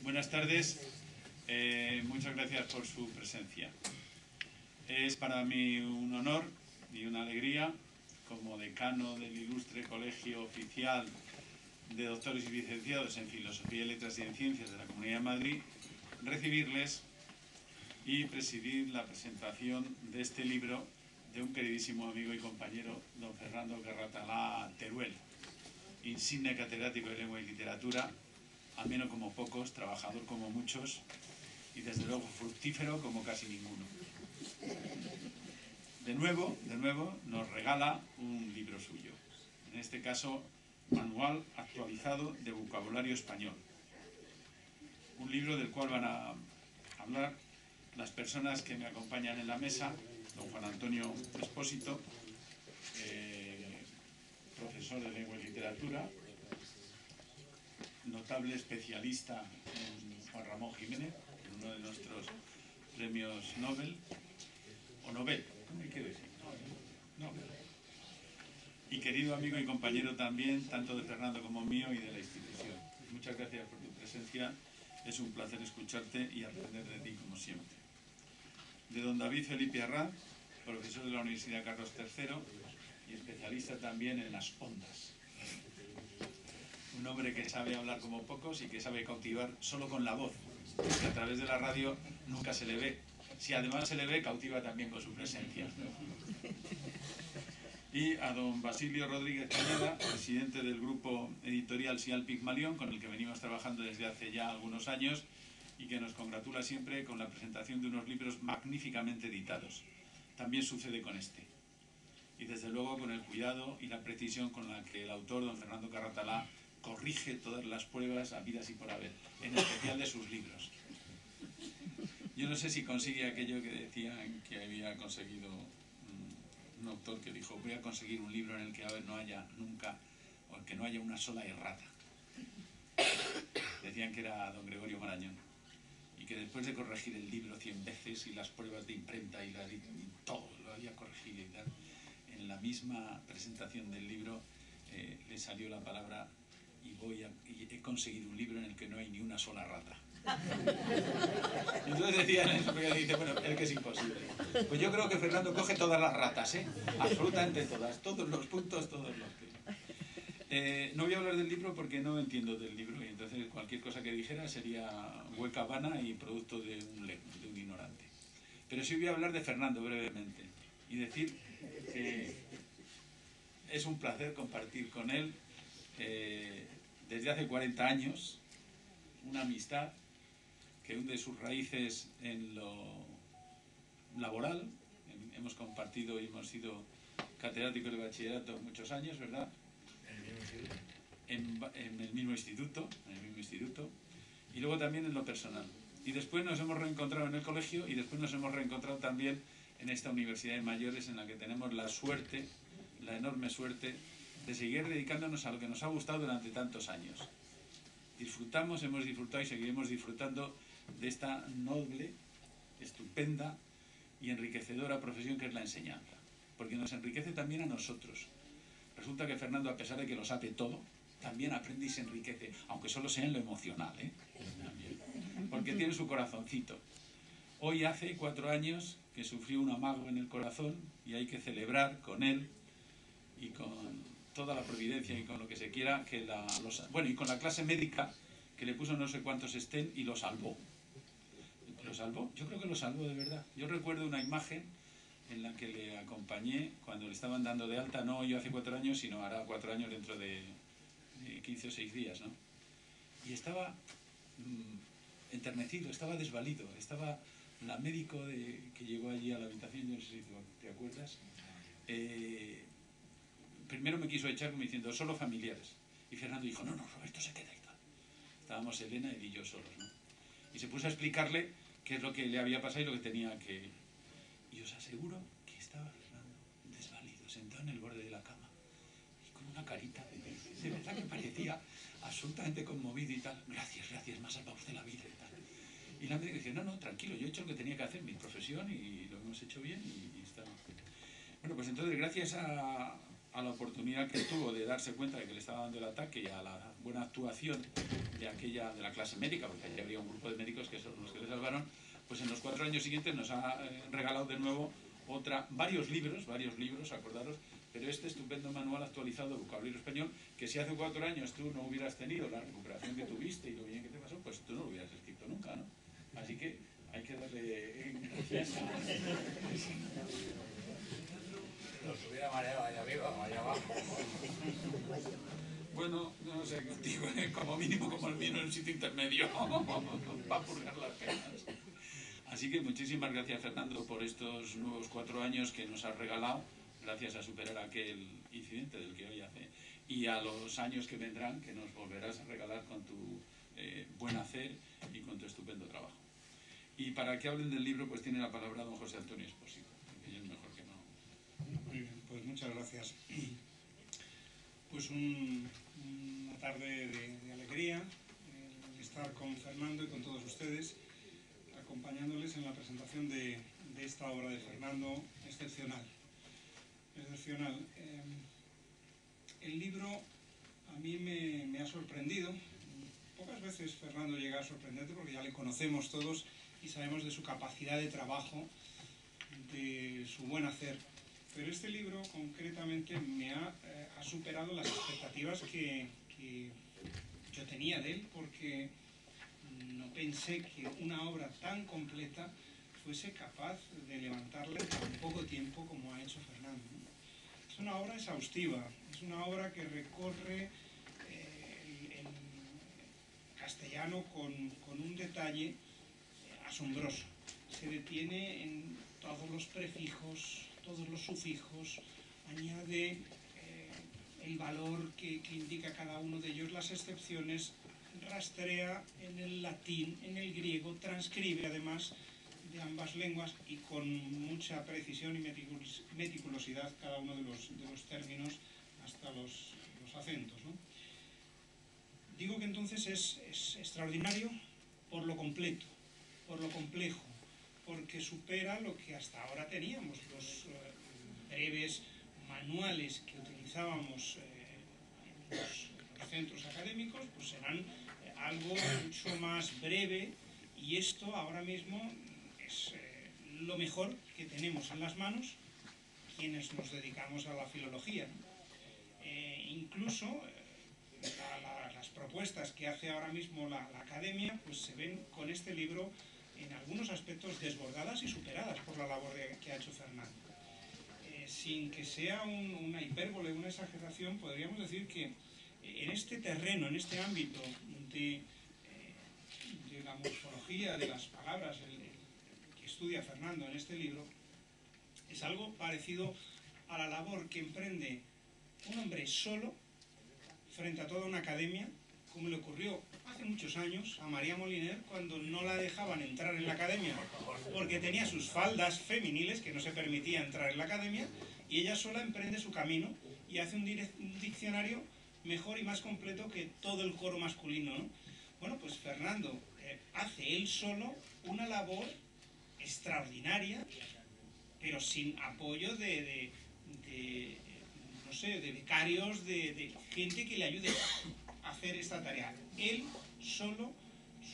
Buenas tardes, muchas gracias por su presencia. Es para mí un honor y una alegría, como decano del ilustre Colegio Oficial de Doctores y Licenciados en Filosofía, Letras y en Ciencias de la Comunidad de Madrid, recibirles y presidir la presentación de este libro de un queridísimo amigo y compañero, don Fernando Carratalá Teruel, insigne catedrático de Lengua y Literatura, ameno como pocos, trabajador como muchos y desde luego fructífero como casi ninguno. De nuevo nos regala un libro suyo, en este caso Manual actualizado de vocabulario español, un libro del cual van a hablar las personas que me acompañan en la mesa: don Juan Antonio Espósito, profesor de Lengua y Literatura, notable especialista en Juan Ramón Jiménez, en uno de nuestros premios Nobel, o Nobel, ¿cómo hay que decir? Nobel. Y querido amigo y compañero también, tanto de Fernando como mío y de la institución. Muchas gracias por tu presencia, es un placer escucharte y aprender de ti como siempre. De don David Felipe Arranz, profesor de la Universidad Carlos III y especialista también en las ondas. Un hombre que sabe hablar como pocos y que sabe cautivar solo con la voz, porque a través de la radio nunca se le ve. Si además se le ve, cautiva también con su presencia. Y a don Basilio Rodríguez Cañada, presidente del grupo editorial Sial Pigmalión, con el que venimos trabajando desde hace ya algunos años y que nos congratula siempre con la presentación de unos libros magníficamente editados. También sucede con este. Y desde luego con el cuidado y la precisión con la que el autor, don Fernando Carratalá, corrige todas las pruebas habidas y por haber, en especial de sus libros. Yo no sé si consigue aquello que decían que había conseguido un autor que dijo: voy a conseguir un libro en el que no haya nunca, o que no haya una sola errata. Decían que era don Gregorio Marañón, y que después de corregir el libro 100 veces y las pruebas de imprenta y todo lo había corregido y tal, en la misma presentación del libro le salió la palabra y he conseguido un libro en el que no hay ni una sola rata. Entonces decían eso, porque dice, bueno, es que es imposible. Pues yo creo que Fernando coge todas las ratas, absolutamente todas, todos los puntos, todos los que... no voy a hablar del libro porque no entiendo del libro, y entonces cualquier cosa que dijera sería hueca, vana y producto de un ignorante. Pero sí voy a hablar de Fernando brevemente y decir que es un placer compartir con él desde hace 40 años una amistad que hunde sus raíces en lo laboral. Hemos compartido y hemos sido catedráticos de bachillerato muchos años, ¿verdad? En el mismo instituto, y luego también en lo personal. Y después nos hemos reencontrado en el colegio y después nos hemos reencontrado también en esta universidad de mayores, en la que tenemos la suerte, la enorme suerte, de seguir dedicándonos a lo que nos ha gustado durante tantos años. Disfrutamos, hemos disfrutado y seguiremos disfrutando de esta noble, estupenda y enriquecedora profesión que es la enseñanza, porque nos enriquece también a nosotros. Resulta que Fernando, a pesar de que lo sabe todo, también aprende y se enriquece, aunque solo sea en lo emocional, también, porque tiene su corazoncito. Hoy hace 4 años que sufrió un amago en el corazón y hay que celebrar con él y con toda la providencia y con lo que se quiera, que y con la clase médica que le puso no sé cuántos estén y lo salvó. ¿Lo salvó? Yo creo que lo salvó de verdad. Yo recuerdo una imagen en la que le acompañé cuando le estaban dando de alta, no yo hace 4 años, sino hará 4 años dentro de 15 o 6 días, ¿no? Y estaba enternecido, estaba desvalido, estaba la médico que llegó allí a la habitación, yo no sé si te acuerdas, primero me quiso echar como diciendo, solo familiares. Y Fernando dijo, no, Roberto se queda y tal. Estábamos Elena, él y yo solos, ¿no? Y se puso a explicarle qué es lo que le había pasado y lo que tenía que... Y os aseguro que estaba Fernando desvalido, sentado en el borde de la cama y con una carita de verdad que parecía absolutamente conmovido y tal. Gracias, me ha salvado usted la vida y tal. Y la médica dice, no, tranquilo, yo he hecho lo que tenía que hacer, mi profesión, y lo hemos hecho bien y está... Bueno, pues entonces gracias a la oportunidad que tuvo de darse cuenta de que le estaba dando el ataque y a la buena actuación de la clase médica, porque allí habría un grupo de médicos que son los que le salvaron, pues en los 4 años siguientes nos ha regalado de nuevo varios libros, acordaros, pero este estupendo manual actualizado de vocabulario español, que si hace 4 años tú no hubieras tenido la recuperación que tuviste y lo bien que te pasó, pues tú no lo hubieras escrito nunca, ¿no? Así que hay que darle gracias. Nos hubiera mareado allá arriba o allá abajo. Bueno, no sé, digo, como mínimo como el mío en un sitio intermedio, para purgar las penas. Así que muchísimas gracias, Fernando, por estos nuevos 4 años que nos has regalado, gracias a superar aquel incidente del que hoy hace, y a los años que vendrán, que nos volverás a regalar con tu buen hacer y con tu estupendo trabajo. Y para que hablen del libro, pues tiene la palabra don José Antonio Espósito, que es mejor que no. Muy bien, pues muchas gracias. Pues una tarde de alegría, estar con Fernando y con todos ustedes, acompañándoles en la presentación de esta obra de Fernando, excepcional. El libro a mí me ha sorprendido. Pocas veces Fernando llega a sorprenderte porque ya le conocemos todos y sabemos de su capacidad de trabajo, de su buen hacer. Pero este libro concretamente me ha superado las expectativas que yo tenía de él, porque no pensé que una obra tan completa fuese capaz de levantarla en tan poco tiempo como ha hecho Fernando. Es una obra exhaustiva, es una obra que recorre el castellano con un detalle asombroso. Se detiene en todos los prefijos, todos los sufijos, añade el valor que indica cada uno de ellos, las excepciones, rastrea en el latín, en el griego, transcribe además de ambas lenguas y con mucha precisión y meticulosidad cada uno de los términos hasta los acentos, ¿no? Digo que entonces es extraordinario por lo completo, por lo complejo, porque supera lo que hasta ahora teníamos, los breves manuales que utilizábamos en los centros académicos, pues serán algo mucho más breve, y esto ahora mismo es lo mejor que tenemos en las manos quienes nos dedicamos a la filología, ¿no? Incluso las propuestas que hace ahora mismo la Academia pues se ven con este libro en algunos aspectos desbordadas y superadas por la labor que ha hecho Fernando. Sin que sea una hipérbole, una exageración, podríamos decir que en este terreno, en este ámbito de la morfología de las palabras que estudia Fernando en este libro, es algo parecido a la labor que emprende un hombre solo frente a toda una academia, como le ocurrió hace muchos años a María Moliner cuando no la dejaban entrar en la academia porque tenía sus faldas femeniles que no se permitía entrar en la academia, y ella sola emprende su camino y hace un diccionario mejor y más completo que todo el coro masculino, ¿no? Bueno, pues Fernando hace él solo una labor extraordinaria, pero sin apoyo de becarios, de gente que le ayude a hacer esta tarea. Él solo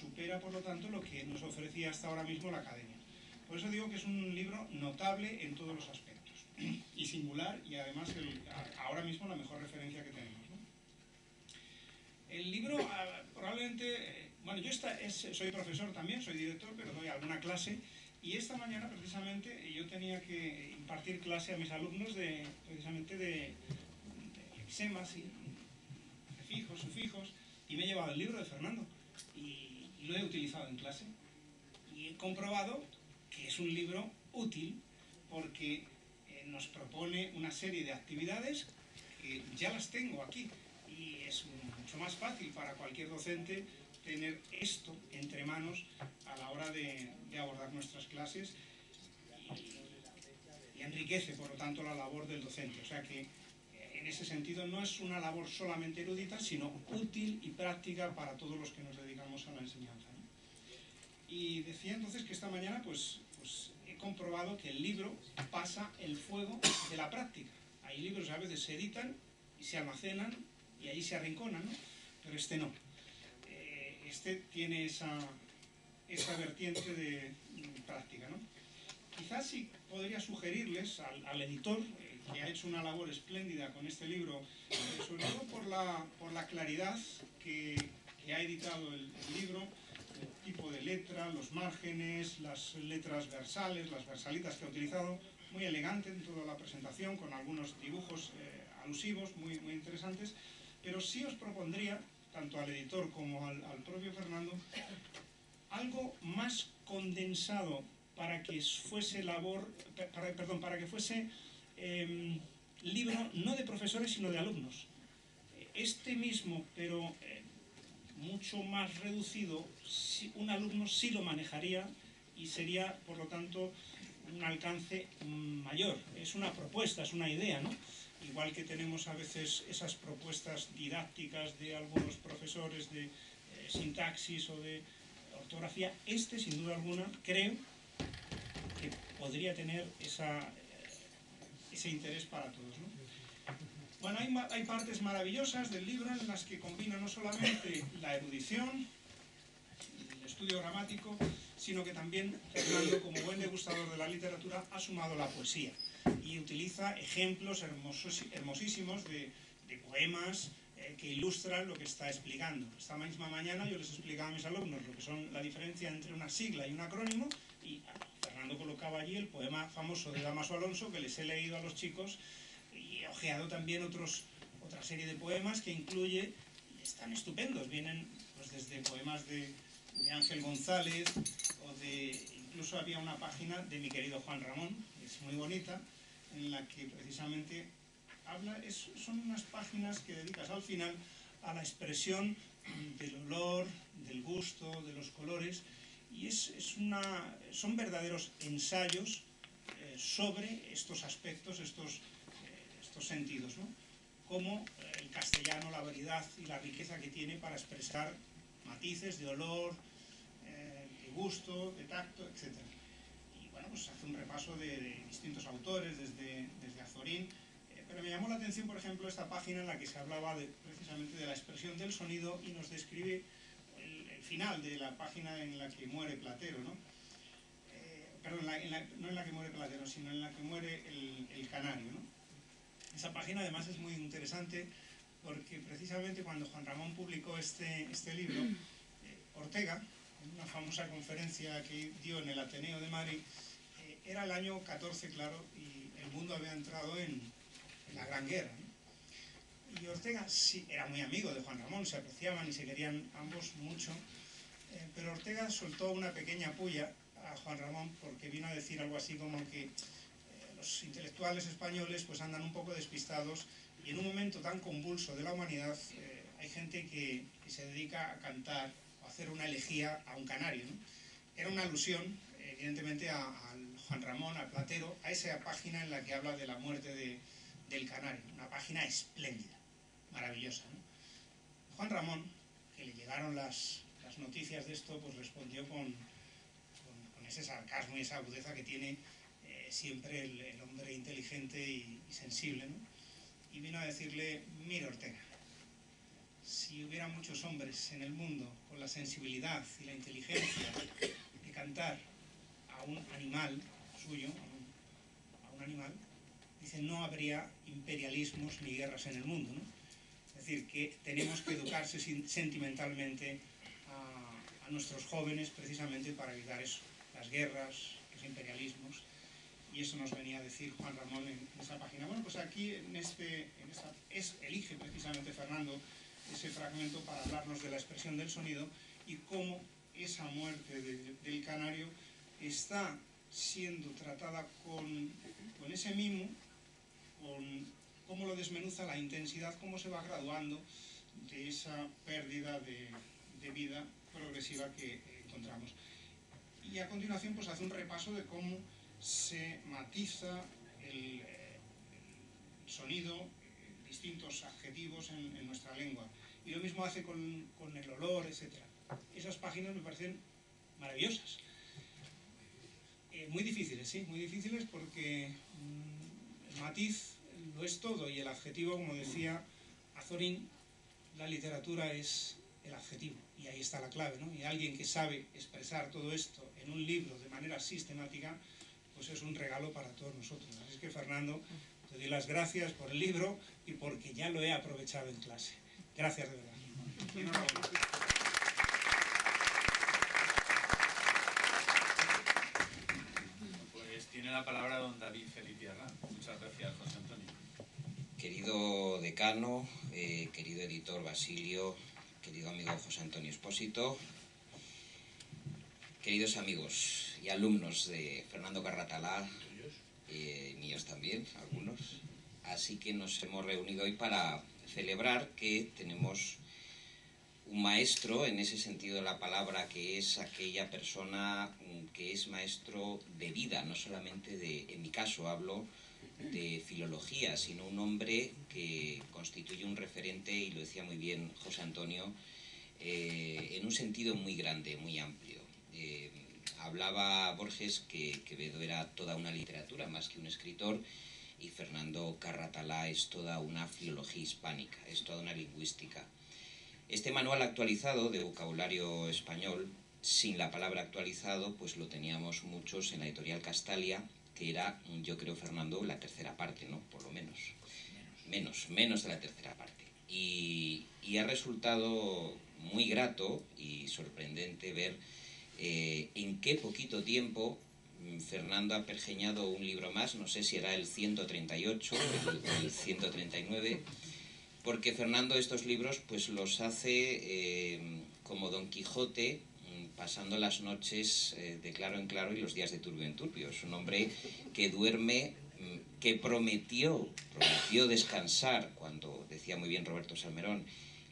supera, por lo tanto, lo que nos ofrecía hasta ahora mismo la Academia. Por eso digo que es un libro notable en todos los aspectos, y singular, y además ahora mismo la mejor referencia que tenemos, ¿no? El libro probablemente... Bueno, yo soy profesor también, soy director, pero doy alguna clase, y esta mañana precisamente yo tenía que impartir clase a mis alumnos precisamente de lexemas y prefijos, sufijos, y me he llevado el libro de Fernando y lo he utilizado en clase, y he comprobado que es un libro útil porque nos propone una serie de actividades que ya las tengo aquí, y es mucho más fácil para cualquier docente tener esto entre manos a la hora de abordar nuestras clases, y enriquece por lo tanto la labor del docente. O sea que en ese sentido no es una labor solamente erudita, sino útil y práctica para todos los que nos dedicamos a la enseñanza, ¿no? Y decía entonces que esta mañana pues he comprobado que el libro pasa el fuego de la práctica. Hay libros que a veces se editan y se almacenan y allí se arrinconan, ¿no? pero este no. Este tiene esa vertiente de práctica, ¿no? Quizás sí podría sugerirles al editor, que ha hecho una labor espléndida con este libro, sobre todo por la claridad que ha editado el libro, el tipo de letra, los márgenes, las letras versales, las versalitas que ha utilizado, muy elegante en toda la presentación, con algunos dibujos alusivos muy, muy interesantes, pero sí os propondría, tanto al editor como al propio Fernando, algo más condensado para que fuese para que fuese libro no de profesores sino de alumnos. Este mismo, pero mucho más reducido, un alumno sí lo manejaría y sería, por lo tanto, un alcance mayor. Es una propuesta, es una idea, ¿no? Igual que tenemos a veces esas propuestas didácticas de algunos profesores de sintaxis o de ortografía, este, sin duda alguna, creo que podría tener ese interés para todos, ¿no? Bueno, hay partes maravillosas del libro en las que combina no solamente la erudición, el estudio gramático, sino que también Fernando, como buen degustador de la literatura, ha sumado la poesía y utiliza ejemplos hermosísimos de poemas que ilustran lo que está explicando. Esta misma mañana yo les explicaba a mis alumnos lo que son la diferencia entre una sigla y un acrónimo, y Fernando colocaba allí el poema famoso de Dámaso Alonso, que les he leído a los chicos, y he ojeado también otra serie de poemas que incluye, y están estupendos, vienen pues desde poemas de Ángel González, incluso había una página de mi querido Juan Ramón, que es muy bonita, en la que precisamente son unas páginas que dedicas al final a la expresión del olor, del gusto, de los colores, y son verdaderos ensayos sobre estos aspectos, estos sentidos, ¿no? Como el castellano, la variedad y la riqueza que tiene para expresar matices de olor, de gusto, de tacto, etc. Y bueno, pues hace un repaso de distintos autores, desde Azorín, pero me llamó la atención, por ejemplo, esta página en la que se hablaba precisamente de la expresión del sonido, y nos describe el final de la página en la que muere Platero, ¿no? Perdón, no en la que muere Platero, sino en la que muere el canario, ¿no? Esa página además es muy interesante porque precisamente cuando Juan Ramón publicó este libro, Ortega, en una famosa conferencia que dio en el Ateneo de Madrid, era el año 14, claro, y el mundo había entrado en la Gran Guerra, ¿no? Y Ortega sí era muy amigo de Juan Ramón, se apreciaban y se querían ambos mucho, pero Ortega soltó una pequeña puya a Juan Ramón porque vino a decir algo así como que los intelectuales españoles pues andan un poco despistados, y en un momento tan convulso de la humanidad hay gente que se dedica a cantar o a hacer una elegía a un canario, ¿no? Era una alusión, evidentemente, a Juan Ramón, a Platero, a esa página en la que habla de la muerte del canario. Una página espléndida, maravillosa, ¿no? Juan Ramón, que le llegaron las noticias de esto, pues respondió con ese sarcasmo y esa agudeza que tiene siempre el hombre inteligente y sensible, ¿no? Y vino a decirle: mira, Ortega, si hubiera muchos hombres en el mundo con la sensibilidad y la inteligencia de cantar a un animal suyo, a un animal, dice, no habría imperialismos ni guerras en el mundo, ¿no? Es decir, que tenemos que educarse sentimentalmente a nuestros jóvenes precisamente para evitar eso, las guerras, los imperialismos. Y eso nos venía a decir Juan Ramón en esa página. Bueno, pues aquí elige precisamente Fernando ese fragmento para hablarnos de la expresión del sonido y cómo esa muerte del canario está siendo tratada con ese mimo, con cómo lo desmenuza la intensidad, cómo se va graduando de esa pérdida de vida progresiva que encontramos. Y a continuación pues hace un repaso de cómo se matiza el sonido, distintos adjetivos en nuestra lengua. Y lo mismo hace con el olor, etc. Esas páginas me parecen maravillosas. Muy difíciles, sí, muy difíciles porque el matiz lo es todo, y el adjetivo, como decía Azorín, la literatura es el adjetivo, y ahí está la clave, ¿no? Y alguien que sabe expresar todo esto en un libro de manera sistemática, pues es un regalo para todos nosotros. Así es que, Fernando, te doy las gracias por el libro y porque ya lo he aprovechado en clase. Gracias de verdad. Enhorabuena. Pues tiene la palabra don David Feliciarra. Muchas gracias, José Antonio. Querido decano, querido editor Basilio, querido amigo José Antonio Espósito, queridos amigos y alumnos de Fernando Carratalá, míos también, algunos. Así que nos hemos reunido hoy para celebrar que tenemos un maestro, en ese sentido de la palabra, que es aquella persona que es maestro de vida, no solamente en mi caso hablo de filología, sino un hombre que constituye un referente, y lo decía muy bien José Antonio, en un sentido muy grande, muy amplio. Hablaba Borges que Quevedo era toda una literatura, más que un escritor, y Fernando Carratalá es toda una filología hispánica, es toda una lingüística. Este manual actualizado de vocabulario español, sin la palabra actualizado, pues lo teníamos muchos en la editorial Castalia, que era, yo creo, Fernando, la tercera parte, ¿no? Por lo menos. Menos de la tercera parte. Y ha resultado muy grato y sorprendente ver en qué poquito tiempo Fernando ha pergeñado un libro más, no sé si era el 138 o el 139, porque Fernando estos libros pues los hace como Don Quijote, pasando las noches de claro en claro y los días de turbio en turbio. Es un hombre que duerme, que prometió descansar cuando, decía muy bien Roberto Salmerón,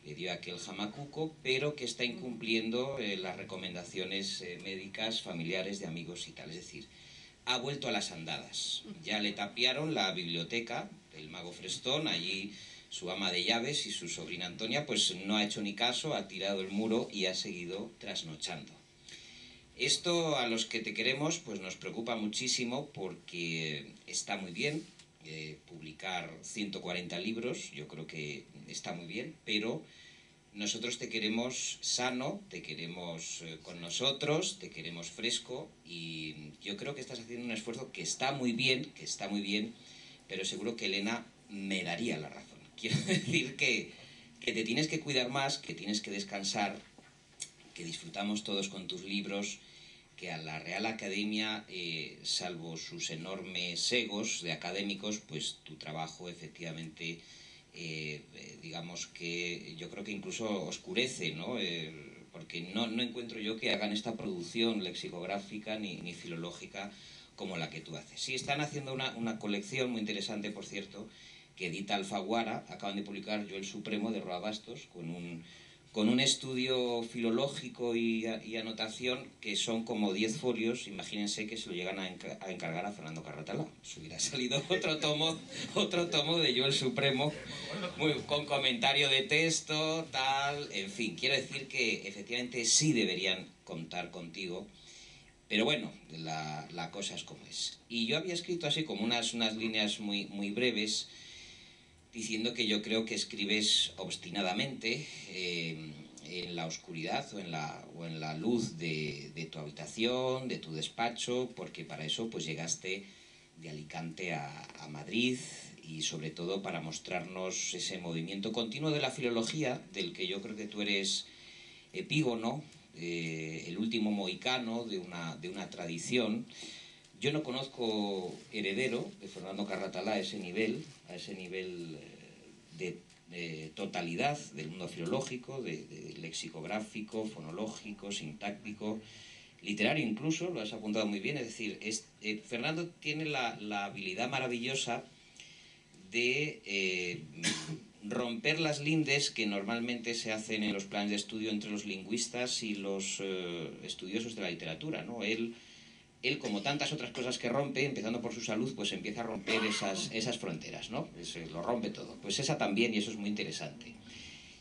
le dio aquel jamacuco, pero que está incumpliendo las recomendaciones médicas, familiares, de amigos y tal. Es decir, ha vuelto a las andadas. Ya le tapiaron la biblioteca del mago Frestón, allí su ama de llaves y su sobrina Antonia pues no ha hecho ni caso, ha tirado el muro y ha seguido trasnochando. Esto a los que te queremos pues nos preocupa muchísimo, porque está muy bien publicar 140 libros, yo creo que está muy bien, pero nosotros te queremos sano, te queremos con nosotros, te queremos fresco, y yo creo que estás haciendo un esfuerzo que está muy bien, pero seguro que Elena me daría la razón. Quiero decir que te tienes que cuidar más, que tienes que descansar, que disfrutamos todos con tus libros, que a la Real Academia, salvo sus enormes egos de académicos, pues tu trabajo efectivamente, digamos que yo creo que incluso oscurece, ¿no? Porque no encuentro yo que hagan esta producción lexicográfica ni filológica como la que tú haces. Sí, están haciendo una colección muy interesante, por cierto, que edita Alfaguara. Acaban de publicar Yo el Supremo, de Roa Bastos, con un estudio filológico y anotación que son como 10 folios. Imagínense que se lo llegan a encargar a Fernando Carratalá. Pues hubiera salido otro tomo de Yo el Supremo, con comentario de texto, tal, en fin. Quiero decir que efectivamente sí deberían contar contigo, pero bueno, la cosa es como es. Y yo había escrito así como unas líneas muy breves, diciendo que yo creo que escribes obstinadamente en la oscuridad o en la luz de tu habitación, de tu despacho, porque para eso pues llegaste de Alicante a Madrid, y sobre todo para mostrarnos ese movimiento continuo de la filología, del que yo creo que tú eres epígono, el último mohicano de una tradición. Yo no conozco heredero de Fernando Carratalá a ese nivel de totalidad del mundo filológico, de lexicográfico, fonológico, sintáctico, literario incluso, lo has apuntado muy bien. Es decir, Fernando tiene la habilidad maravillosa de romper las lindes que normalmente se hacen en los planes de estudio entre los lingüistas y los estudiosos de la literatura, ¿no? Él, como tantas otras cosas que rompe, empezando por su salud, pues empieza a romper esas fronteras, ¿no? Lo rompe todo. Pues esa también, y eso es muy interesante.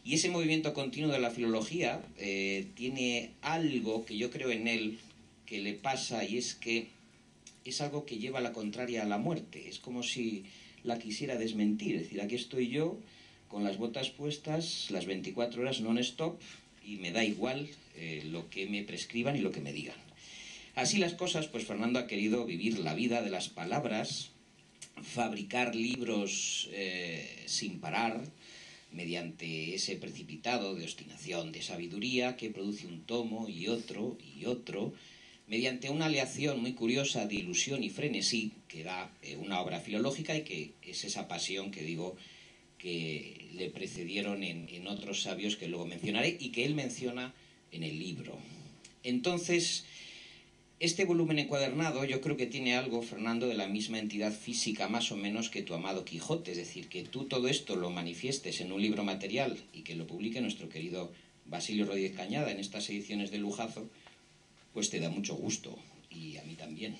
Y ese movimiento continuo de la filología tiene algo que yo creo en él, que le pasa, y es que es algo que lleva a la contraria a la muerte. Es como si la quisiera desmentir. Es decir, aquí estoy yo, con las botas puestas las 24 horas non-stop y me da igual lo que me prescriban y lo que me digan. Así las cosas, pues Fernando ha querido vivir la vida de las palabras, fabricar libros sin parar, mediante ese precipitado de obstinación, de sabiduría que produce un tomo y otro, mediante una aleación muy curiosa de ilusión y frenesí que da una obra filológica y que es esa pasión que digo que le precedieron en otros sabios que luego mencionaré y que él menciona en el libro. Entonces, este volumen encuadernado yo creo que tiene algo, Fernando, de la misma entidad física más o menos que tu amado Quijote, es decir, que tú todo esto lo manifiestes en un libro material y que lo publique nuestro querido Basilio Rodríguez Cañada en estas ediciones de lujazo, pues te da mucho gusto, y a mí también.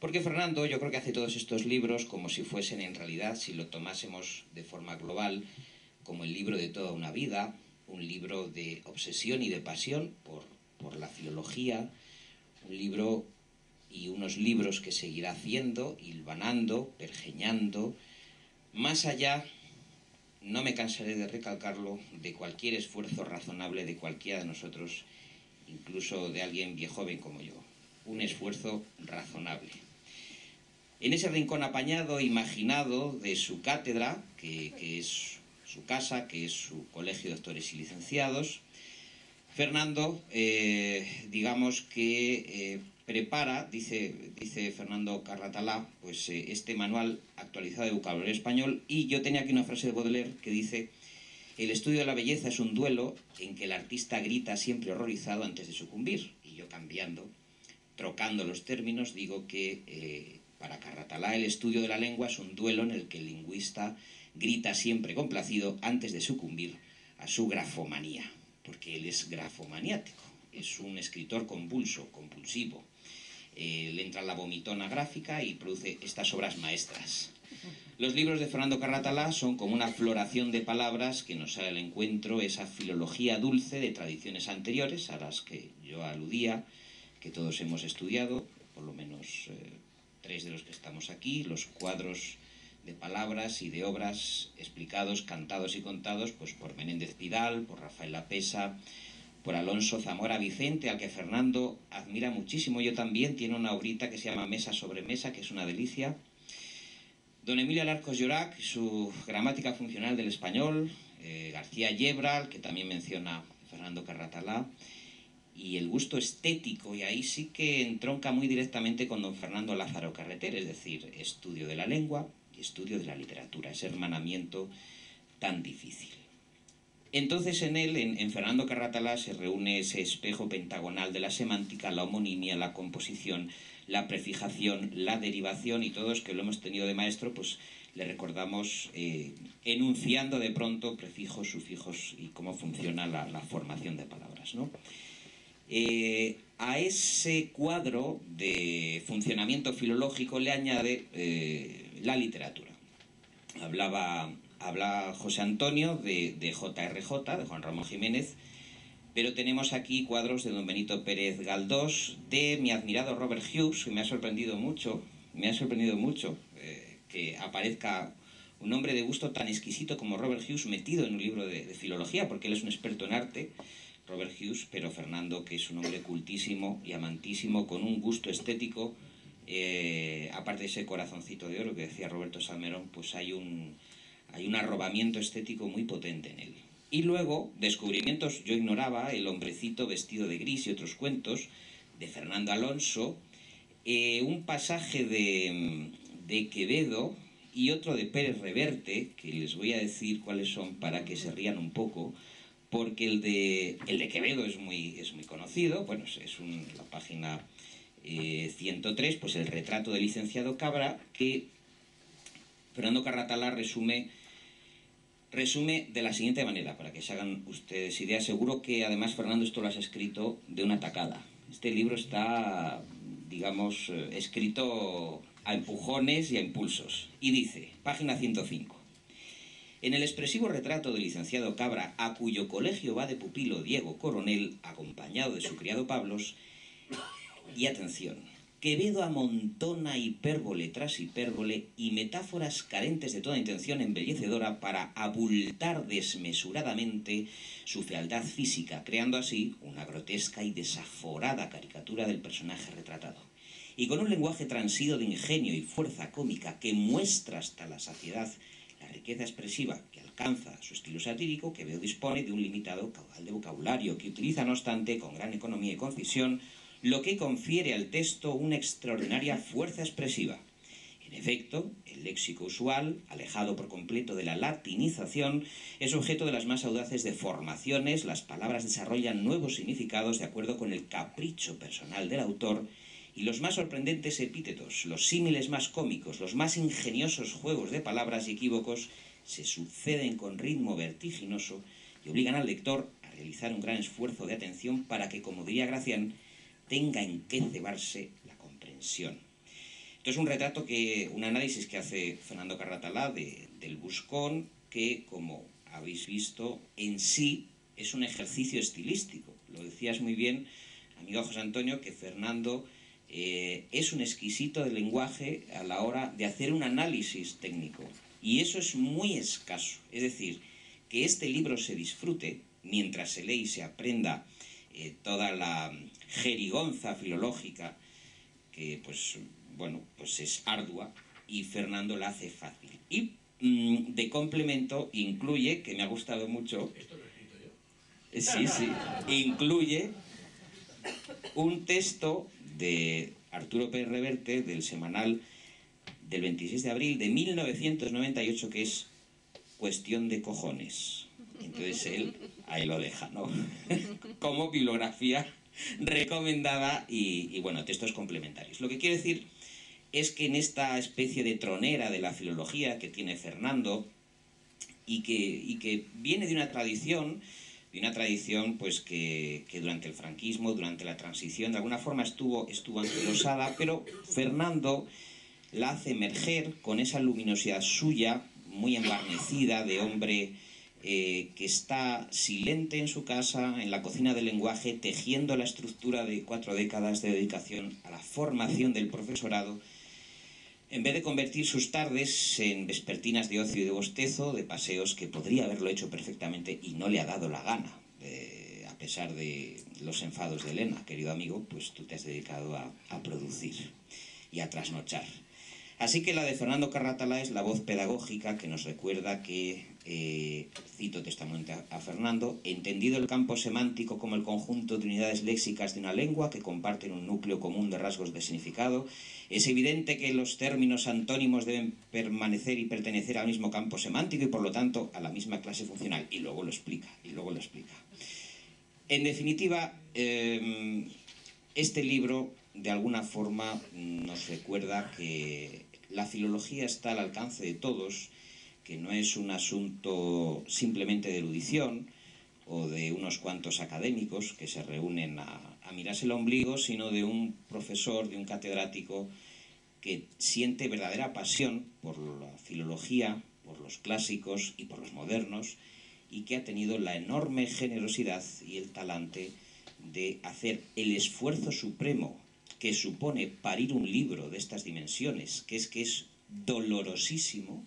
Porque Fernando yo creo que hace todos estos libros como si fuesen en realidad, si lo tomásemos de forma global, como el libro de toda una vida, un libro de obsesión y de pasión por la filología, un libro y unos libros que seguirá haciendo, hilvanando, pergeñando, más allá, no me cansaré de recalcarlo, de cualquier esfuerzo razonable de cualquiera de nosotros, incluso de alguien viejoven como yo, un esfuerzo razonable. En ese rincón apañado, imaginado de su cátedra, que es su casa, que es su colegio de doctores y licenciados, Fernando, digamos que prepara, dice Fernando Carratalá, pues este manual actualizado de vocabulario español, y yo tenía aquí una frase de Baudelaire que dice: el estudio de la belleza es un duelo en que el artista grita siempre horrorizado antes de sucumbir. Y yo cambiando, trocando los términos, digo que para Carratalá el estudio de la lengua es un duelo en el que el lingüista grita siempre complacido antes de sucumbir a su grafomanía. Porque él es grafomaniático, es un escritor convulso, compulsivo. Le entra la vomitona gráfica y produce estas obras maestras. Los libros de Fernando Carratalá son como una floración de palabras que nos sale al encuentro esa filología dulce de tradiciones anteriores a las que yo aludía, que todos hemos estudiado, por lo menos 3 de los que estamos aquí, los cuadros de palabras y de obras explicados, cantados y contados pues por Menéndez Pidal, por Rafael Lapesa, por Alonso Zamora Vicente, al que Fernando admira muchísimo, yo también, tiene una obrita que se llama Mesa sobre Mesa, que es una delicia. Don Emilio Alarcos Llorac, su gramática funcional del español, García Yebra, que también menciona Fernando Carratalá, y el gusto estético, y ahí sí que entronca muy directamente con don Fernando Lázaro Carreter, es decir, estudio de la lengua y estudio de la literatura, ese hermanamiento tan difícil. Entonces en él, en Fernando Carratalá, se reúne ese espejo pentagonal de la semántica, la homonimia, la composición, la prefijación, la derivación, y todos que lo hemos tenido de maestro, pues le recordamos enunciando de pronto prefijos, sufijos y cómo funciona la formación de palabras, ¿no? A ese cuadro de funcionamiento filológico le añade la literatura. Habla José Antonio de JRJ, de Juan Ramón Jiménez, pero tenemos aquí cuadros de don Benito Pérez Galdós, de mi admirado Robert Hughes, que me ha sorprendido mucho que aparezca un hombre de gusto tan exquisito como Robert Hughes metido en un libro de filología, porque él es un experto en arte, Robert Hughes, pero Fernando, que es un hombre cultísimo y amantísimo, con un gusto estético, aparte de ese corazoncito de oro que decía Roberto Salmerón, pues hay un arrobamiento estético muy potente en él. Y luego, descubrimientos, yo ignoraba, El hombrecito vestido de gris y otros cuentos, de Fernando Alonso, un pasaje de Quevedo y otro de Pérez Reverte, que les voy a decir cuáles son para que se rían un poco, porque el de Quevedo es muy conocido, bueno, es la página 103, pues el retrato del licenciado Cabra, que Fernando Carratalá resume de la siguiente manera, para que se hagan ustedes ideas. Seguro que además, Fernando, esto lo has escrito de una tacada. Este libro está, digamos, escrito a empujones y a impulsos. Y dice, página 105. En el expresivo retrato del licenciado Cabra, a cuyo colegio va de pupilo Diego Coronel, acompañado de su criado Pablos, y atención, Quevedo amontona hipérbole tras hipérbole y metáforas carentes de toda intención embellecedora para abultar desmesuradamente su fealdad física, creando así una grotesca y desaforada caricatura del personaje retratado. Y con un lenguaje transido de ingenio y fuerza cómica que muestra hasta la saciedad la riqueza expresiva que alcanza su estilo satírico, Quevedo dispone de un limitado caudal de vocabulario que utiliza, no obstante, con gran economía y concisión, lo que confiere al texto una extraordinaria fuerza expresiva. En efecto, el léxico usual, alejado por completo de la latinización, es objeto de las más audaces deformaciones. Las palabras desarrollan nuevos significados de acuerdo con el capricho personal del autor, y los más sorprendentes epítetos, los símiles más cómicos, los más ingeniosos juegos de palabras y equívocos se suceden con ritmo vertiginoso y obligan al lector a realizar un gran esfuerzo de atención para que, como diría Gracián, tenga en qué cebarse la comprensión. Esto es un retrato un análisis que hace Fernando Carratalá del Buscón, que, como habéis visto, en sí es un ejercicio estilístico. Lo decías muy bien, amigo José Antonio, que Fernando es un exquisito de lenguaje a la hora de hacer un análisis técnico. Y eso es muy escaso. Es decir, que este libro se disfrute mientras se lee y se aprenda toda la jerigonza filológica que, pues es ardua, y Fernando la hace fácil. Y de complemento incluye, que me ha gustado mucho... ¿Esto lo he escrito yo? Sí, incluye un texto de Arturo Pérez Reverte, del semanal del 26 de abril de 1998, que es Cuestión de cojones. Entonces él ahí lo deja, ¿no? Como bibliografía recomendada y bueno, textos complementarios. Lo que quiero decir es que en esta especie de tronera de la filología que tiene Fernando y que viene de una tradición pues que durante el franquismo, durante la transición, de alguna forma estuvo anquilosada, pero Fernando la hace emerger con esa luminosidad suya, muy embarnecida, de hombre que está silente en su casa, en la cocina del lenguaje, tejiendo la estructura de 4 décadas de dedicación a la formación del profesorado, en vez de convertir sus tardes en vespertinas de ocio y de bostezo, de paseos que podría haberlo hecho perfectamente y no le ha dado la gana. A pesar de los enfados de Elena, querido amigo, pues tú te has dedicado a producir y a trasnochar. Así que la de Fernando Carratalá es la voz pedagógica que nos recuerda que, cito textualmente a Fernando, entendido el campo semántico como el conjunto de unidades léxicas de una lengua que comparten un núcleo común de rasgos de significado, es evidente que los términos antónimos deben permanecer y pertenecer al mismo campo semántico y por lo tanto a la misma clase funcional. Y luego lo explica, En definitiva, este libro de alguna forma nos recuerda que la filología está al alcance de todos, que no es un asunto simplemente de erudición o de unos cuantos académicos que se reúnen a mirarse el ombligo, sino de un profesor, de un catedrático que siente verdadera pasión por la filología, por los clásicos y por los modernos, y que ha tenido la enorme generosidad y el talante de hacer el esfuerzo supremo que supone parir un libro de estas dimensiones, que es dolorosísimo,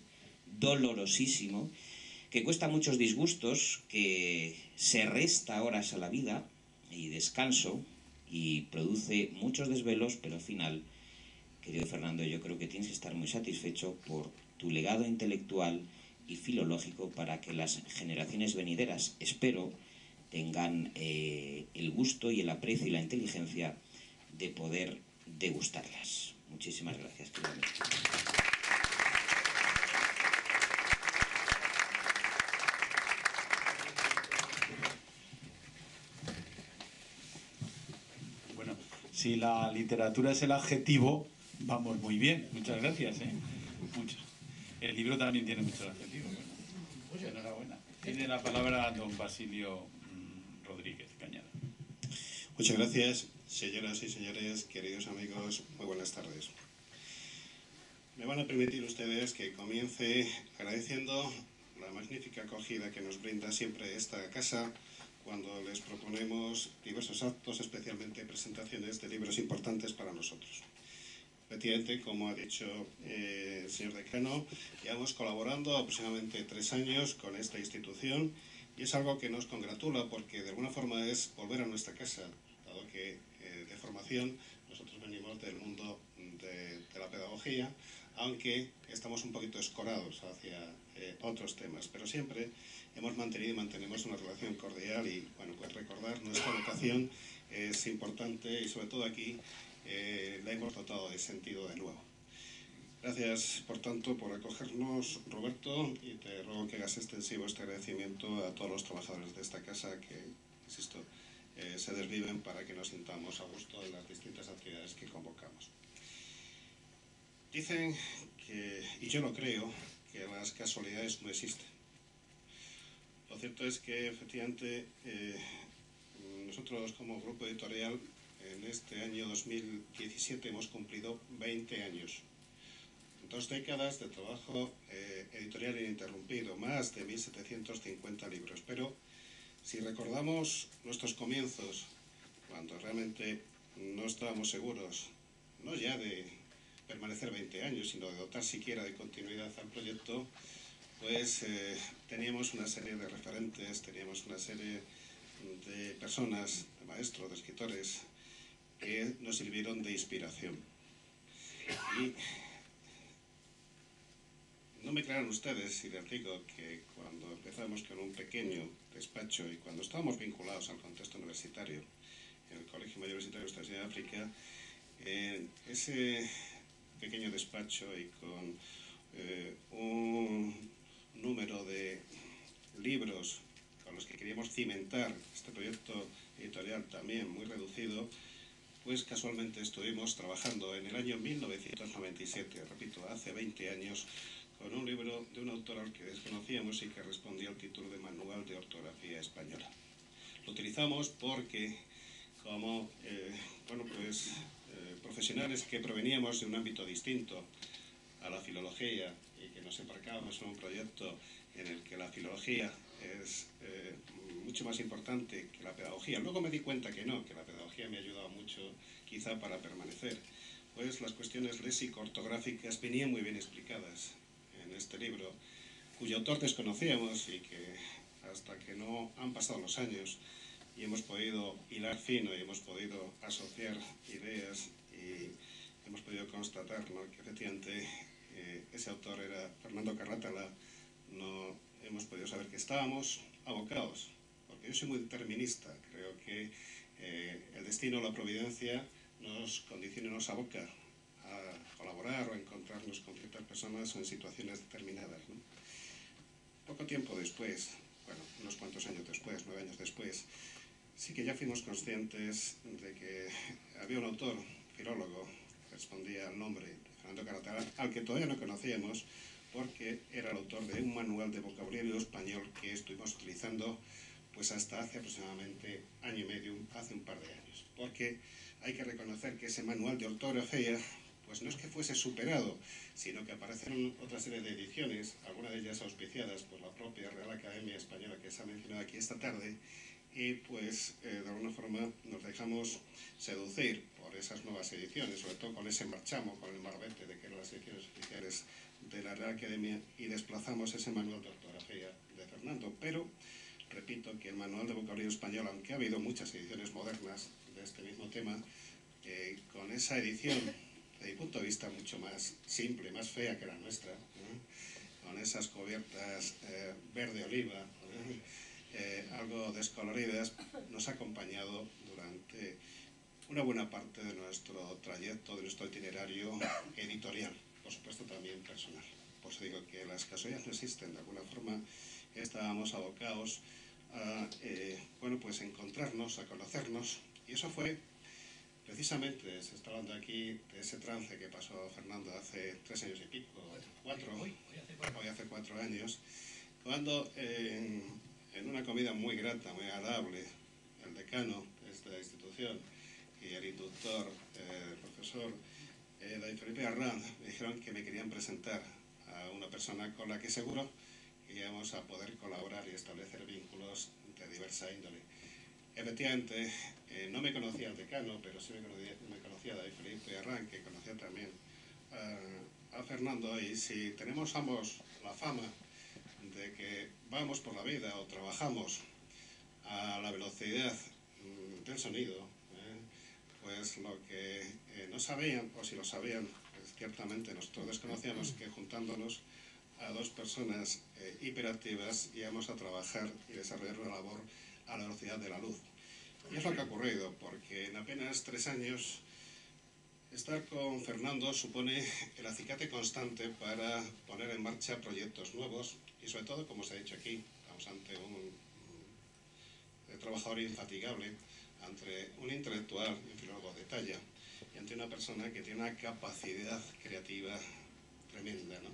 que cuesta muchos disgustos, que se resta horas a la vida y descanso y produce muchos desvelos, pero al final, querido Fernando, yo creo que tienes que estar muy satisfecho por tu legado intelectual y filológico para que las generaciones venideras, espero, tengan el gusto y el aprecio y la inteligencia de poder degustarlas. Muchísimas gracias, querido amigo. Bueno, si la literatura es el adjetivo, vamos muy bien. Muchas gracias, Muchas. El libro también tiene muchos adjetivos. Bueno, enhorabuena. Tiene la palabra don Basilio Rodríguez Cañada. Muchas gracias, señoras y señores, queridos amigos, muy buenas tardes. Me van a permitir ustedes que comience agradeciendo la magnífica acogida que nos brinda siempre esta casa cuando les proponemos diversos actos, especialmente presentaciones de libros importantes para nosotros. Efectivamente, como ha dicho el señor decano, llevamos colaborando aproximadamente 3 años con esta institución y es algo que nos congratula porque de alguna forma es volver a nuestra casa, dado que de formación nosotros venimos del mundo de la pedagogía, aunque estamos un poquito escorados hacia otros temas, pero siempre hemos mantenido y mantenemos una relación cordial y bueno, pues recordar nuestra vocación es importante y sobre todo aquí la hemos dotado de sentido de nuevo. Gracias, por tanto, por acogernos, Roberto, y te ruego que hagas extensivo este agradecimiento a todos los trabajadores de esta casa que, insisto, se desviven para que nos sintamos a gusto en las distintas actividades que convocamos. Dicen que, y yo lo creo, que las casualidades no existen. Lo cierto es que, efectivamente, nosotros como grupo editorial en este año 2017 hemos cumplido 20 años. 2 décadas de trabajo editorial ininterrumpido, más de 1.750 libros. Pero si recordamos nuestros comienzos, cuando realmente no estábamos seguros, no ya de permanecer 20 años, sino de dotar siquiera de continuidad al proyecto, pues teníamos una serie de referentes, teníamos una serie de personas, de maestros, de escritores, que nos sirvieron de inspiración. Y no me crean ustedes si les digo que cuando empezamos con un pequeño despacho y cuando estábamos vinculados al contexto universitario, en el Colegio Mayor Universitario de Estados Unidos de África, ese pequeño despacho y con un número de libros con los que queríamos cimentar este proyecto editorial también muy reducido, pues casualmente estuvimos trabajando en el año 1997, repito, hace 20 años, con un libro de un autor al que desconocíamos y que respondía al título de Manual de Ortografía Española. Lo utilizamos porque como profesionales que proveníamos de un ámbito distinto a la filología y que nos embarcábamos en un proyecto en el que la filología es mucho más importante que la pedagogía. Luego me di cuenta que no, que la pedagogía me ha ayudado mucho quizá para permanecer. Pues las cuestiones léxico-ortográficas venían muy bien explicadas en este libro, cuyo autor desconocíamos y que hasta que no han pasado los años y hemos podido hilar fino y hemos podido asociar ideas y hemos podido constatar, ¿no?, que efectivamente ese autor era Fernando Carratala, no hemos podido saber que estábamos abocados, porque yo soy muy determinista, creo que el destino o la providencia nos condiciona y nos aboca a colaborar o a encontrarnos con ciertas personas en situaciones determinadas, ¿no? Poco tiempo después, bueno, unos cuantos años después, 9 años después, sí que ya fuimos conscientes de que había un autor, filólogo, que respondía al nombre de Fernando Carratala, al que todavía no conocíamos, porque era el autor de un manual de vocabulario español que estuvimos utilizando pues hasta hace aproximadamente año y medio, hace un par de años. Porque hay que reconocer que ese manual de ortografía pues no es que fuese superado, sino que aparecieron otra serie de ediciones, algunas de ellas auspiciadas por la propia Real Academia Española que se ha mencionado aquí esta tarde, y pues de alguna forma nos dejamos seducir por esas nuevas ediciones, sobre todo con ese marchamo, con el marbete de que eran las ediciones oficiales de la Real Academia, y desplazamos ese manual de ortografía de Fernando. Pero repito que el manual de vocabulario español, aunque ha habido muchas ediciones modernas de este mismo tema, con esa edición, desde mi punto de vista, mucho más simple, más fea que la nuestra, con esas cubiertas verde oliva, algo descoloridas, nos ha acompañado durante una buena parte de nuestro trayecto, de nuestro itinerario editorial, por supuesto también personal. Por eso digo que las casualidades no existen, de alguna forma estábamos abocados a pues encontrarnos, a conocernos, y eso fue precisamente, se está hablando aquí de ese trance que pasó Fernando hace 3 años y pico, 4, hoy hace 4 años, cuando en una comida muy grata, muy agradable, el decano de esta institución y el inductor, el profesor David Felipe Arranz, me dijeron que me querían presentar a una persona con la que seguro que íbamos a poder colaborar y establecer vínculos de diversa índole. efectivamente, no me conocía el decano, pero sí me conocía a David Felipe Arran, que conocía también a Fernando, y si tenemos ambos la fama de que vamos por la vida o trabajamos a la velocidad del sonido, pues lo que no sabían, o si lo sabían, pues ciertamente nosotros desconocíamos que juntándonos a dos personas hiperactivas íbamos a trabajar y desarrollar una labor a la velocidad de la luz. Y es lo que ha ocurrido, porque en apenas 3 años estar con Fernando supone el acicate constante para poner en marcha proyectos nuevos y sobre todo, como se ha dicho aquí, estamos ante un trabajador infatigable, ante un intelectual, un filólogo de talla y ante una persona que tiene una capacidad creativa tremenda, ¿no?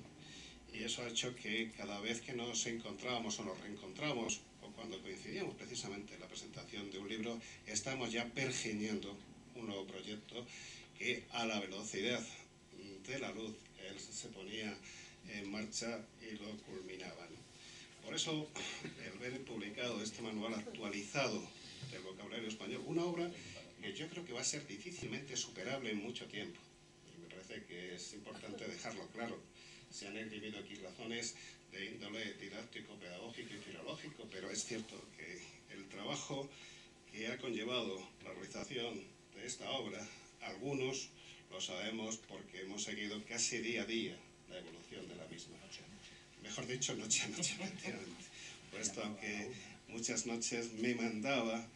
Y eso ha hecho que cada vez que nos encontrábamos o nos reencontramos o cuando coincidíamos precisamente en la presentación de un libro, estamos ya pergeñando un nuevo proyecto que a la velocidad de la luz él se ponía en marcha y lo culminaba, ¿no? Por eso, el ver publicado este manual actualizado del vocabulario español, una obra que yo creo que va a ser difícilmente superable en mucho tiempo. Y me parece que es importante dejarlo claro. Se han escribido aquí razones de índole didáctico, pedagógico y filológico, pero es cierto que el trabajo que ha conllevado la realización de esta obra, algunos lo sabemos porque hemos seguido casi día a día la evolución de la misma. Mejor dicho, noche a noche, efectivamente. Puesto que muchas noches me mandaba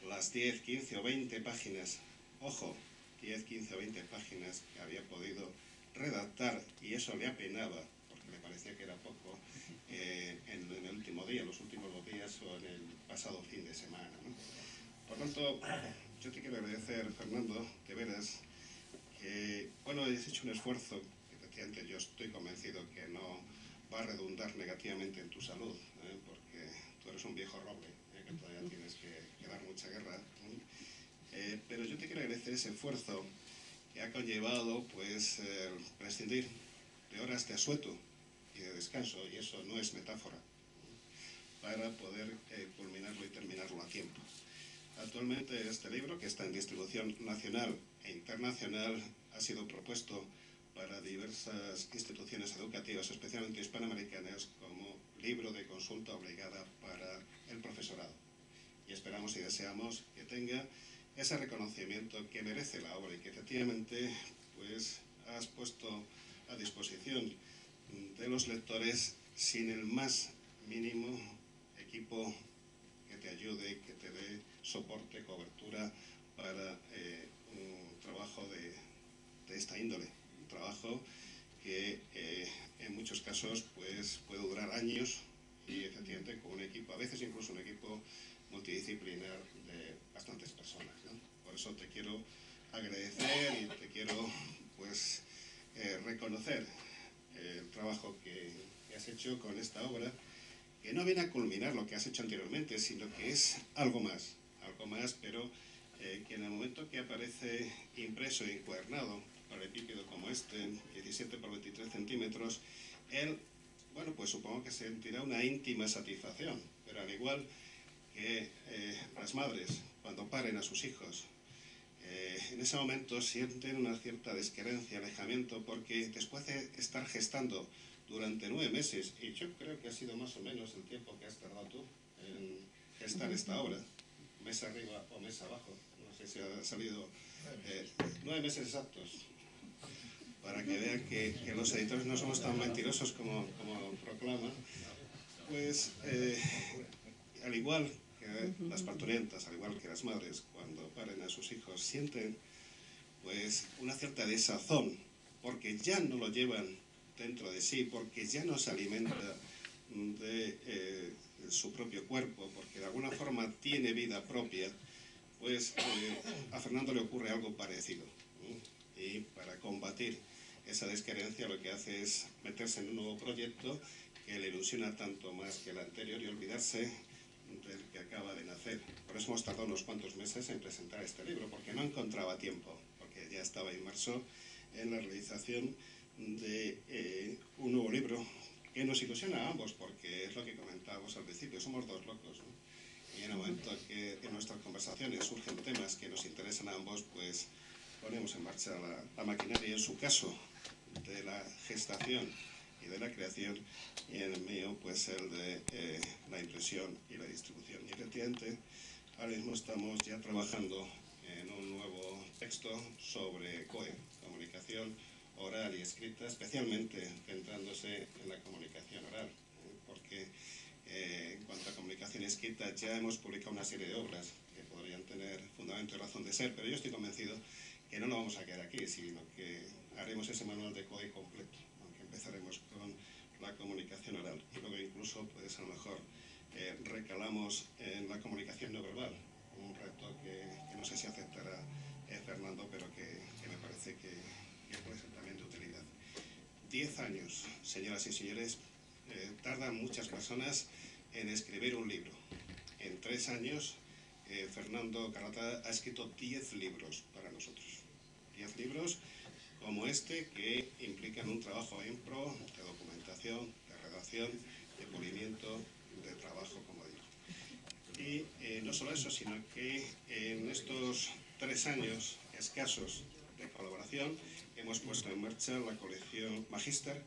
las 10, 15 o 20 páginas, ojo, 10, 15 o 20 páginas que había podido redactar, y eso le apenaba, porque le parecía que era poco, en el último día, los últimos 2 días o en el pasado fin de semana, ¿no? Por tanto, yo te quiero agradecer, Fernando, de veras, que, bueno, hayas hecho un esfuerzo, que efectivamente yo estoy convencido que no va a redundar negativamente en tu salud, porque tú eres un viejo roble, que todavía tienes que dar mucha guerra, pero yo te quiero agradecer ese esfuerzo que ha conllevado pues prescindir de horas de asueto y de descanso, y eso no es metáfora, para poder culminarlo y terminarlo a tiempo. Actualmente este libro, que está en distribución nacional e internacional, ha sido propuesto para diversas instituciones educativas, especialmente hispanoamericanas, como libro de consulta obligada para el profesorado. Y esperamos y deseamos que tenga ese reconocimiento que merece la obra y que efectivamente pues, has puesto a disposición de los lectores sin el más mínimo equipo que te ayude, que te dé soporte, cobertura para un trabajo de esta índole. Un trabajo que en muchos casos pues, puede durar años y efectivamente con un equipo, a veces incluso un equipo multidisciplinar de bastantes personas, ¿no? Por eso te quiero agradecer y te quiero pues reconocer el trabajo que has hecho con esta obra, que no viene a culminar lo que has hecho anteriormente, sino que es algo más, pero que en el momento que aparece impreso y encuadernado, paralelepípedo como este, 17 por 23 centímetros, él, bueno, pues supongo que sentirá una íntima satisfacción, pero al igual que las madres, cuando paren a sus hijos, en ese momento sienten una cierta desquerencia, alejamiento, porque después de estar gestando durante 9 meses, y yo creo que ha sido más o menos el tiempo que has tardado tú en gestar esta obra, mes arriba o mes abajo, no sé si ha salido 9 meses exactos, para que vean que los editores no somos tan mentirosos como proclaman, pues al igual que las parturientas, al igual que las madres, cuando paren a sus hijos, sienten pues una cierta desazón, porque ya no lo llevan dentro de sí, porque ya no se alimenta de su propio cuerpo, porque de alguna forma tiene vida propia, pues a Fernando le ocurre algo parecido, ¿no? Y para combatir esa desquerencia lo que hace es meterse en un nuevo proyecto que le ilusiona tanto más que el anterior y olvidarse del que acaba de nacer. Por eso hemos tardado unos cuantos meses en presentar este libro, porque no encontraba tiempo, porque ya estaba inmerso en la realización de un nuevo libro que nos ilusiona a ambos, porque es lo que comentábamos al principio, somos dos locos, ¿no? y en el momento que en nuestras conversaciones surgen temas que nos interesan a ambos, pues ponemos en marcha la maquinaria, en su caso de la gestación y de la creación, y en el mío pues el de la impresión y la distribución. Y efectivamente ahora mismo estamos ya trabajando en un nuevo texto sobre COE, comunicación oral y escrita, especialmente centrándose en la comunicación oral, porque en cuanto a comunicación escrita ya hemos publicado una serie de obras que podrían tener fundamento y razón de ser, pero yo estoy convencido que no nos vamos a quedar aquí, sino que haremos ese manual de COE completo, aunque empezaremos con la comunicación oral y luego incluso pues a lo mejor recalamos en la comunicación no verbal, un reto que no sé si aceptará Fernando, pero que me parece que puede ser también de utilidad. 10 años, señoras y señores, tardan muchas personas en escribir un libro. En 3 años, Fernando Carratala ha escrito 10 libros para nosotros. 10 libros como este que implican un trabajo en pro de documentación, de redacción, de pulimiento, de trabajo, como digo. Y no solo eso, sino que en estos 3 años escasos de colaboración hemos puesto en marcha la colección Magister,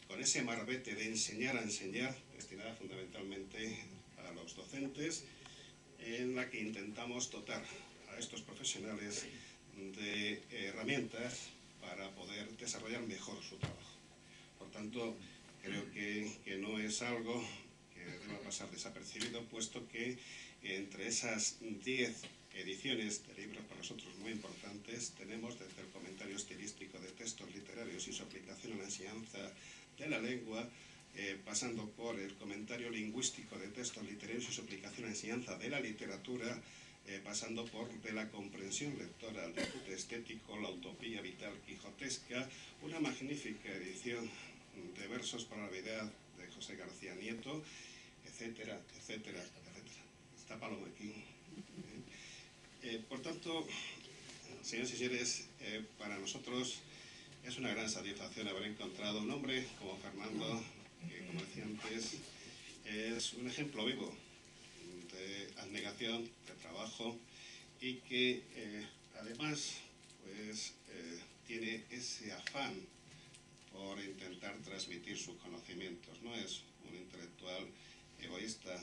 con ese marbete de enseñar a enseñar, destinada fundamentalmente a los docentes, en la que intentamos dotar a estos profesionales de herramientas para poder desarrollar mejor su trabajo. Por tanto, creo que no es algo que deba pasar desapercibido, puesto que entre esas 10 ediciones de libros para nosotros muy importantes tenemos desde el comentario estilístico de textos literarios y su aplicación a la enseñanza de la lengua, pasando por el comentario lingüístico de textos literarios y su aplicación a la enseñanza de la literatura, pasando por de la comprensión lectora al disfrute estético, la utopía vital quijotesca, una magnífica edición de versos para la Navidad de José García Nieto, etcétera, etcétera, etcétera. Está Paloma aquí. Por tanto, señores y señores, para nosotros es una gran satisfacción haber encontrado un hombre como Fernando, que, como decía antes, es un ejemplo vivo de abnegación, de trabajo, y que además pues, tiene ese afán por intentar transmitir sus conocimientos. No es un intelectual egoísta,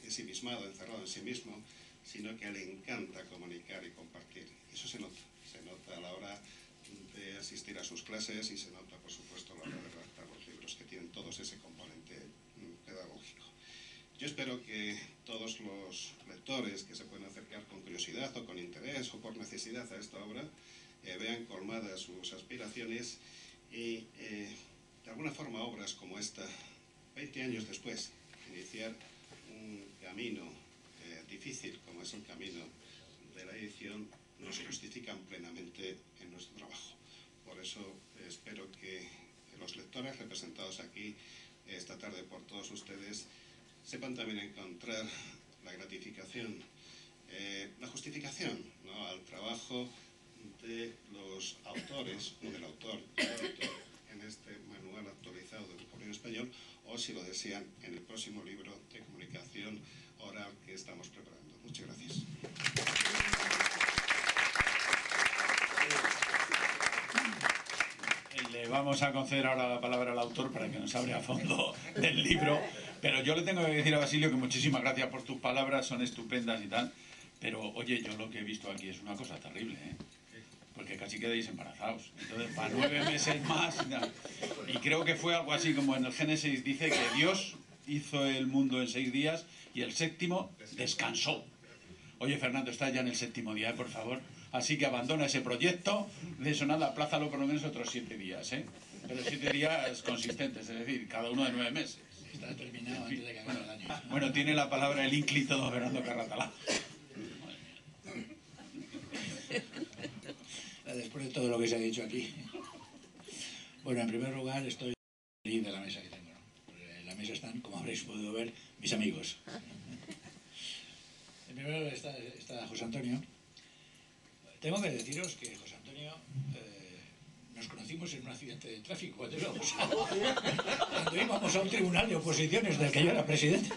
ensimismado, encerrado en sí mismo, sino que le encanta comunicar y compartir. Eso se nota a la hora de asistir a sus clases y se nota, por supuesto, a la hora de redactar los libros, que tienen todos ese componente pedagógico. Yo espero que todos los lectores que se pueden acercar con curiosidad o con interés o por necesidad a esta obra vean colmadas sus aspiraciones y, de alguna forma, obras como esta, 20 años después, iniciar un camino difícil como es el camino de la edición, nos justifican plenamente en nuestro trabajo. Por eso espero que los lectores representados aquí esta tarde por todos ustedes sepan también encontrar la gratificación, la justificación, ¿no?, al trabajo de los autores o del autor y del editor en este manual actualizado del vocabulario español, o si lo desean en el próximo libro de comunicación oral que estamos preparando. Muchas gracias. Le vamos a conceder ahora la palabra al autor para que nos hable a fondo del libro, pero yo le tengo que decir a Basilio que muchísimas gracias por tus palabras, son estupendas y tal, pero oye, yo lo que he visto aquí es una cosa terrible, porque casi quedáis embarazados, entonces para 9 meses más, y creo que fue algo así como en el Génesis dice que Dios hizo el mundo en 6 días y el 7º descansó. Oye, Fernando, estás ya en el 7º día, por favor. Así que abandona ese proyecto, de eso nada, aplázalo por lo menos otros 7 días, Pero 7 días consistentes, es decir, cada uno de 9 meses. Está terminado antes de que acabe el año. Bueno, tiene la palabra el ínclito don Fernando Carratala. Después de todo lo que se ha dicho aquí. Bueno, en primer lugar, estoy feliz de la mesa que tengo, ¿no? En la mesa están, como habréis podido ver, mis amigos. En primer lugar está José Antonio. Tengo que deciros que José Antonio nos conocimos en un accidente de tráfico cuando íbamos a un tribunal de oposiciones del que yo era presidente.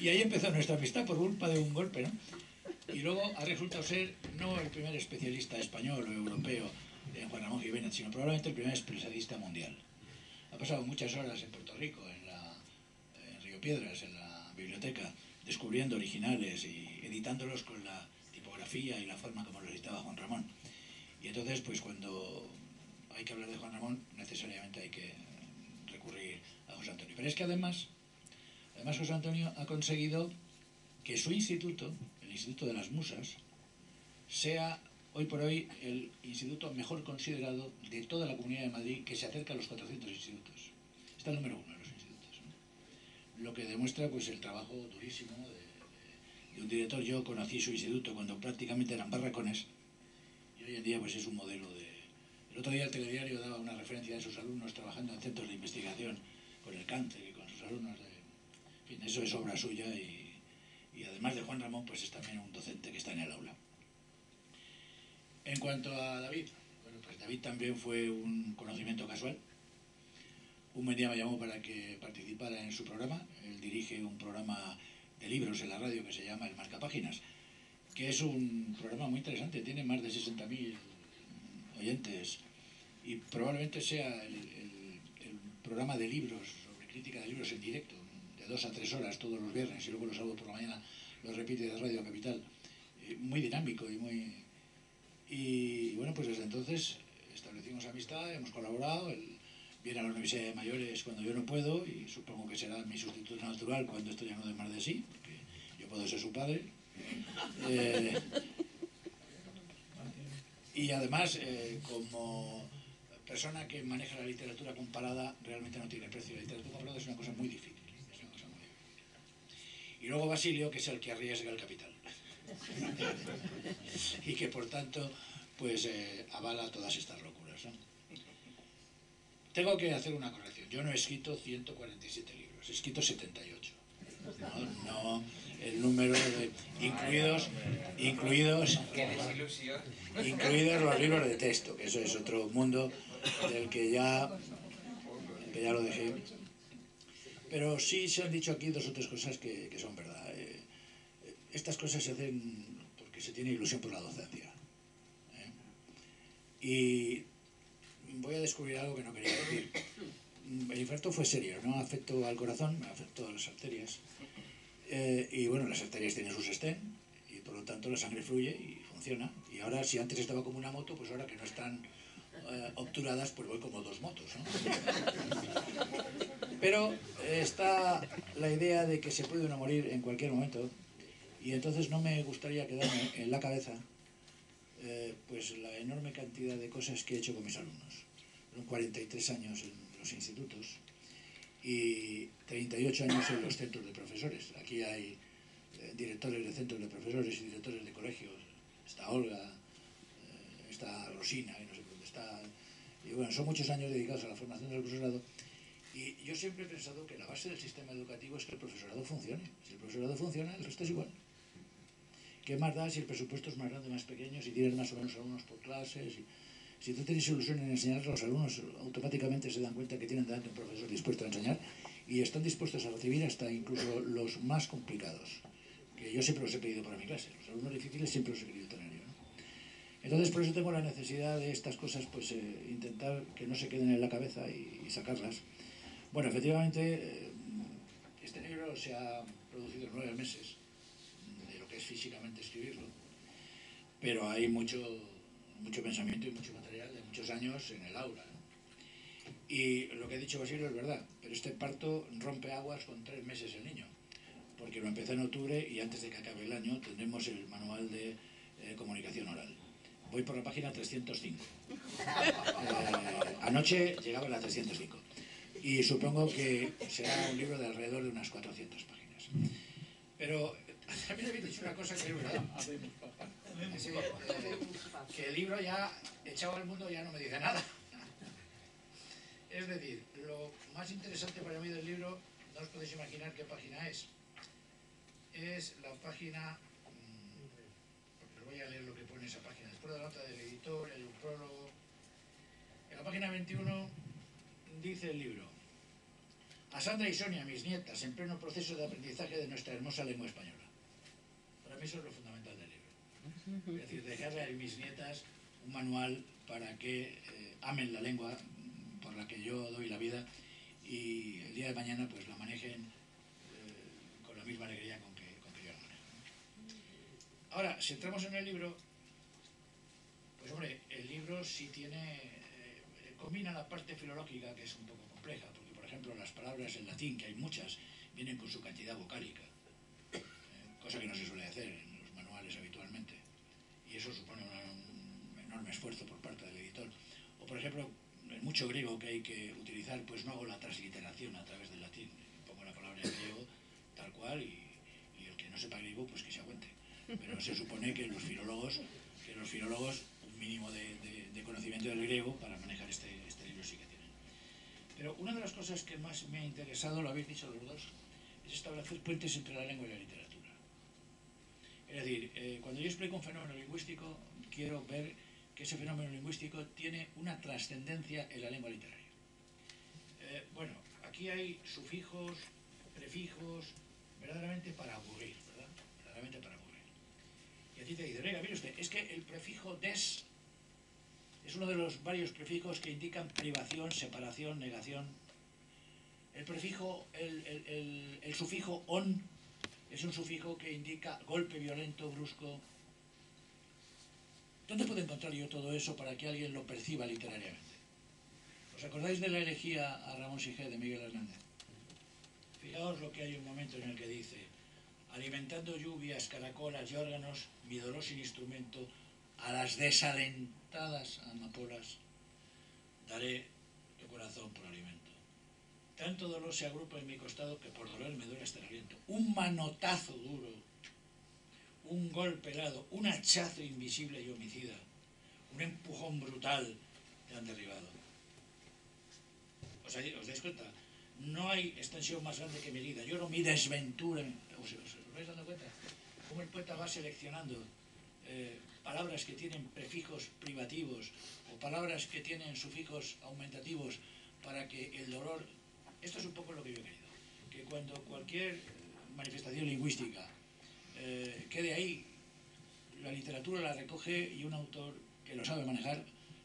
Y ahí empezó nuestra amistad por culpa de un golpe, ¿no? Y luego ha resultado ser no el primer especialista español o europeo en Juan Ramón Jiménez, sino probablemente el primer especialista mundial. Ha pasado muchas horas en Puerto Rico, en Río Piedras, en la biblioteca, descubriendo originales y editándolos con la tipografía y la forma como lo editaba Juan Ramón. Y entonces, pues cuando hay que hablar de Juan Ramón, necesariamente hay que recurrir a José Antonio. Pero es que además José Antonio ha conseguido que su instituto, el Instituto de las Musas, sea hoy por hoy el instituto mejor considerado de toda la Comunidad de Madrid, que se acerca a los 400 institutos. Está el número 1 de los institutos, ¿no? Lo que demuestra pues el trabajo durísimo de un director. Yo conocí su instituto cuando prácticamente eran barracones y hoy en día pues es un modelo de... El otro día el telediario daba una referencia de sus alumnos trabajando en centros de investigación con el cáncer y con sus alumnos de... En fin, eso es obra suya y además de Juan Ramón pues es también un docente que está en el aula. En cuanto a David, bueno, pues David también fue un conocimiento casual. Un buen día me llamó para que participara en su programa. Él dirige un programa de libros en la radio que se llama El Marcapáginas, que es un programa muy interesante, tiene más de 60.000 oyentes y probablemente sea el programa de libros, sobre crítica de libros en directo, de 2 a 3 horas todos los viernes y luego los sábados por la mañana lo repite de Radio Capital. Muy dinámico y muy... Y bueno, pues desde entonces establecimos amistad, hemos colaborado, él viene a la Universidad de Mayores cuando yo no puedo y supongo que será mi sustituto natural cuando esto ya no dé más de sí, porque yo puedo ser su padre. Y además, como persona que maneja la literatura comparada, realmente no tiene precio. La literatura comparada es una cosa muy difícil. Y luego Basilio, que es el que arriesga el capital. Y que por tanto pues avala todas estas locuras, ¿no? Tengo que hacer una corrección. Yo no he escrito 147 libros, he escrito 78. No el número de incluidos los libros de texto, que eso es otro mundo del que ya lo dejé. Pero sí se han dicho aquí 2 o 3 cosas que son verdad. Estas cosas se hacen porque se tiene ilusión por la docencia. Y voy a descubrir algo que no quería decir. El infarto fue serio, no afectó al corazón, me afectó a las arterias. Y bueno, las arterias tienen sus stents y por lo tanto la sangre fluye y funciona. Y ahora, si antes estaba como una moto, pues ahora que no están obturadas, pues voy como 2 motos, ¿no? Pero está la idea de que se puede uno morir en cualquier momento. Y entonces no me gustaría quedarme en la cabeza pues la enorme cantidad de cosas que he hecho con mis alumnos. Fueron 43 años en los institutos y 38 años en los centros de profesores. Aquí hay directores de centros de profesores y directores de colegios. Está Olga, está Rosina, y no sé dónde está. Y bueno, son muchos años dedicados a la formación del profesorado. Y yo siempre he pensado que la base del sistema educativo es que el profesorado funcione. Si el profesorado funciona, el resto es igual. ¿Qué más da si el presupuesto es más grande o más pequeño, si tienes más o menos alumnos por clase? Si tú tienes ilusión en enseñar a los alumnos, automáticamente se dan cuenta que tienen delante un profesor dispuesto a enseñar y están dispuestos a recibir hasta incluso los más complicados, que yo siempre los he pedido para mi clase. Los alumnos difíciles siempre los he querido tener yo, ¿no? Entonces, por eso tengo la necesidad de estas cosas, pues intentar que no se queden en la cabeza y sacarlas. Bueno, efectivamente, este libro se ha producido en 9 meses, de lo que es físicamente escribirlo, pero hay mucho pensamiento y mucho material de muchos años en el aula, ¿no? Y lo que ha dicho Basilio es verdad, pero este parto rompe aguas con 3 meses el niño, porque lo empecé en octubre y antes de que acabe el año tendremos el manual de comunicación oral. Voy por la página 305. Anoche llegaba a la 305. Y supongo que será un libro de alrededor de unas 400 páginas. Pero también habéis dicho una cosa que es verdad. Que el libro ya echado al mundo ya no me dice nada. Es decir, lo más interesante para mí del libro, no os podéis imaginar qué página es. Es la página... Porque os voy a leer lo que pone esa página. Después de la nota del editor, el prólogo... En la página 21 dice el libro: a Sandra y Sonia, mis nietas, en pleno proceso de aprendizaje de nuestra hermosa lengua española. Para mí eso es lo fundamental del libro. Es decir, dejarle a mis nietas un manual para que amen la lengua por la que yo doy la vida y el día de mañana pues la manejen con la misma alegría con que yo la manejo. Ahora, si entramos en el libro, pues hombre, el libro sí tiene, combina la parte filológica, que es un poco compleja, porque por ejemplo las palabras en latín, que hay muchas, vienen con su cantidad vocálica, cosa que no se suele hacer en los manuales habitualmente, y eso supone un enorme esfuerzo por parte del editor. O por ejemplo, el mucho griego que hay que utilizar, pues no hago la transliteración a través del latín, pongo la palabra en griego tal cual y el que no sepa griego pues que se aguante. Pero se supone que los filólogos un mínimo de conocimiento del griego para manejar este libro sí que tienen. Pero una de las cosas que más me ha interesado, lo habéis dicho los dos, es establecer puentes entre la lengua y la literatura. Es decir, cuando yo explico un fenómeno lingüístico, quiero ver que ese fenómeno lingüístico tiene una trascendencia en la lengua literaria. Bueno, aquí hay sufijos, prefijos, verdaderamente para aburrir, ¿verdad? Verdaderamente para aburrir. Y a ti te dicen, venga, mire usted, es que el prefijo des es uno de los varios prefijos que indican privación, separación, negación. El prefijo, el sufijo on es un sufijo que indica golpe violento, brusco. ¿Dónde puedo encontrar yo todo eso para que alguien lo perciba literariamente? ¿Os acordáis de la elegía a Ramón Sige de Miguel Hernández? Fijaos lo que hay un momento en el que dice: alimentando lluvias, caracolas y órganos, mi dolor sin instrumento, a las desalentadas amapolas, daré tu corazón por alimento. Tanto dolor se agrupa en mi costado que por dolor me duele hasta el aliento. Un manotazo duro, un golpe helado, un hachazo invisible y homicida, un empujón brutal te han derribado. ¿Os dais cuenta? No hay extensión más grande que mi herida. Lloro mi desventura. ¿Os vais dando cuenta? Cómo el poeta va seleccionando palabras que tienen prefijos privativos o palabras que tienen sufijos aumentativos para que el dolor... Esto es un poco lo que yo he querido. Que cuando cualquier manifestación lingüística quede ahí, la literatura la recoge y un autor que lo sabe manejar,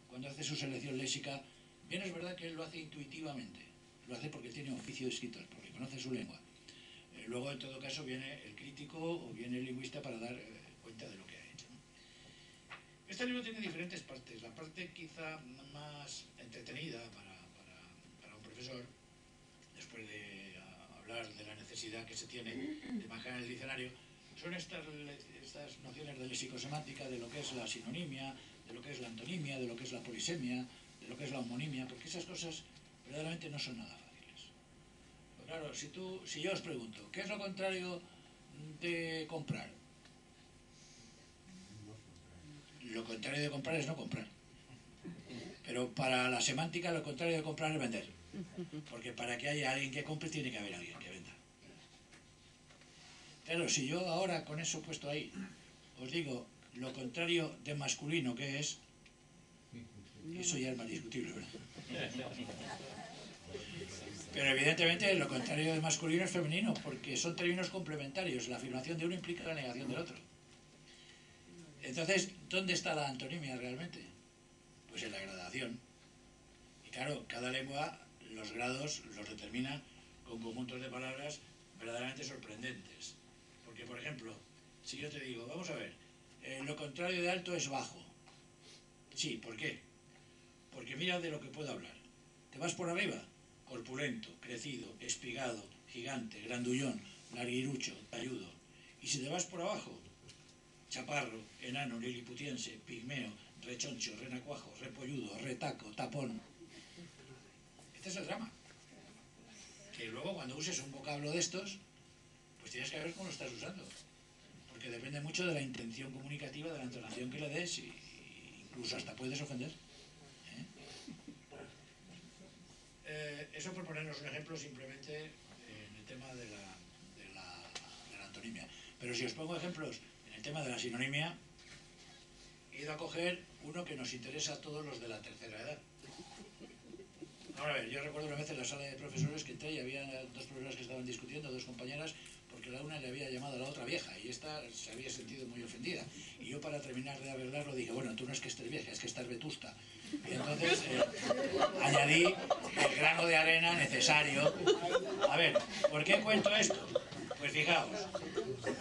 cuando hace su selección léxica, bien es verdad que él lo hace intuitivamente, lo hace porque tiene oficio de escritor, porque conoce su lengua. Luego, en todo caso, viene el crítico o viene el lingüista para dar cuenta de lo que ha hecho, ¿no? Este libro tiene diferentes partes. La parte quizá más entretenida para un profesor, después de hablar de la necesidad que se tiene de manejar el diccionario, son estas nociones de lexicosemántica, de lo que es la sinonimia, de lo que es la antonimia, de lo que es la polisemia, de lo que es la homonimia, porque esas cosas verdaderamente no son nada fáciles. Pero claro, si yo os pregunto, ¿qué es lo contrario de comprar? Lo contrario de comprar es no comprar. Pero para la semántica lo contrario de comprar es vender. Porque para que haya alguien que compre tiene que haber alguien que venda. Claro, si yo ahora con eso puesto ahí os digo lo contrario de masculino que es, eso ya es más discutible, ¿verdad? Pero evidentemente lo contrario de masculino es femenino, porque son términos complementarios. La afirmación de uno implica la negación del otro. Entonces, ¿dónde está la antonimia realmente? Pues en la gradación. Y claro, cada lengua los grados los determina con conjuntos de palabras verdaderamente sorprendentes. Porque, por ejemplo, si yo te digo, vamos a ver, lo contrario de alto es bajo. Sí, ¿por qué? Porque mira de lo que puedo hablar. ¿Te vas por arriba? Corpulento, crecido, espigado, gigante, grandullón, larguirucho, talludo. Y si te vas por abajo, chaparro, enano, liliputiense, pigmeo, rechoncho, renacuajo, repolludo, retaco, tapón. Este es el drama. Que luego cuando uses un vocablo de estos, pues tienes que ver cómo lo estás usando. Porque depende mucho de la intención comunicativa, de la entonación que le des y incluso hasta puedes ofender. Eso por ponernos un ejemplo simplemente en el tema de la antonimia. Pero si os pongo ejemplos en el tema de la sinonimia, he ido a coger uno que nos interesa a todos los de la tercera edad. Ahora, a ver, yo recuerdo una vez en la sala de profesores que entré y había dos profesoras que estaban discutiendo, dos compañeras, porque la una le había llamado a la otra vieja y esta se había sentido muy ofendida. Y yo, para terminar de arreglarlo, dije, bueno, tú no es que estés vieja, es que estás vetusta. Y entonces añadí el grano de arena necesario. A ver, ¿por qué cuento esto? Pues fijaos,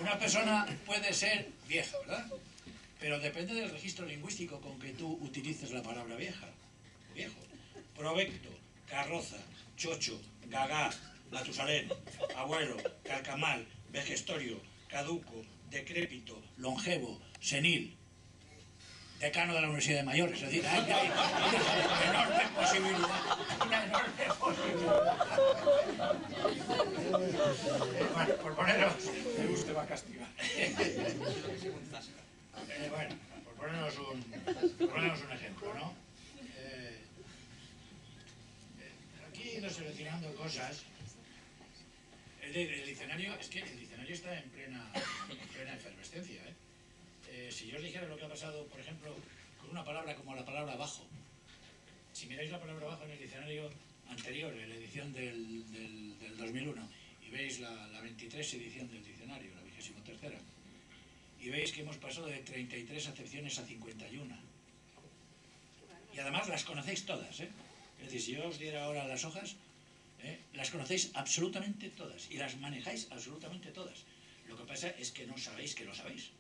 una persona puede ser vieja, ¿verdad? Pero depende del registro lingüístico con que tú utilices la palabra vieja, viejo. Provecto, carroza, chocho, gagá, Matusalén, abuelo, carcamal, vejestorio, caduco, decrépito, longevo, senil, decano de la Universidad de Mayores. Es decir, hay una enorme posibilidad. Bueno, por ponernos... Usted va a castigar. Bueno, por ponernos un ejemplo, ¿no? Aquí he ido seleccionando cosas. El diccionario, es que el diccionario está en plena efervescencia, ¿eh? Si yo os dijera lo que ha pasado, por ejemplo, con una palabra como la palabra bajo. Si miráis la palabra bajo en el diccionario anterior, en la edición del 2001, y veis la 23 edición del diccionario, la 23ª, y veis que hemos pasado de 33 acepciones a 51. Y además las conocéis todas, ¿eh? Es decir, si yo os diera ahora las hojas, las conocéis absolutamente todas y las manejáis absolutamente todas. Lo que pasa es que no sabéis que lo sabéis.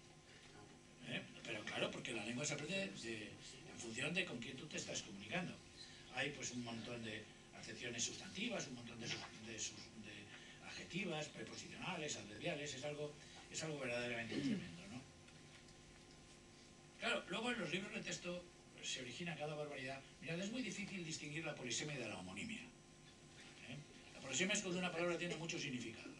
Pero claro, porque la lengua se aprende en función de con quién tú te estás comunicando. Hay pues un montón de acepciones sustantivas, un montón de adjetivas, preposicionales, adverbiales. Es algo verdaderamente tremendo, ¿no? Claro, luego en los libros de texto se origina cada barbaridad. Mirad, es muy difícil distinguir la polisemia de la homonimia. La polisemia es cuando una palabra tiene muchos significados.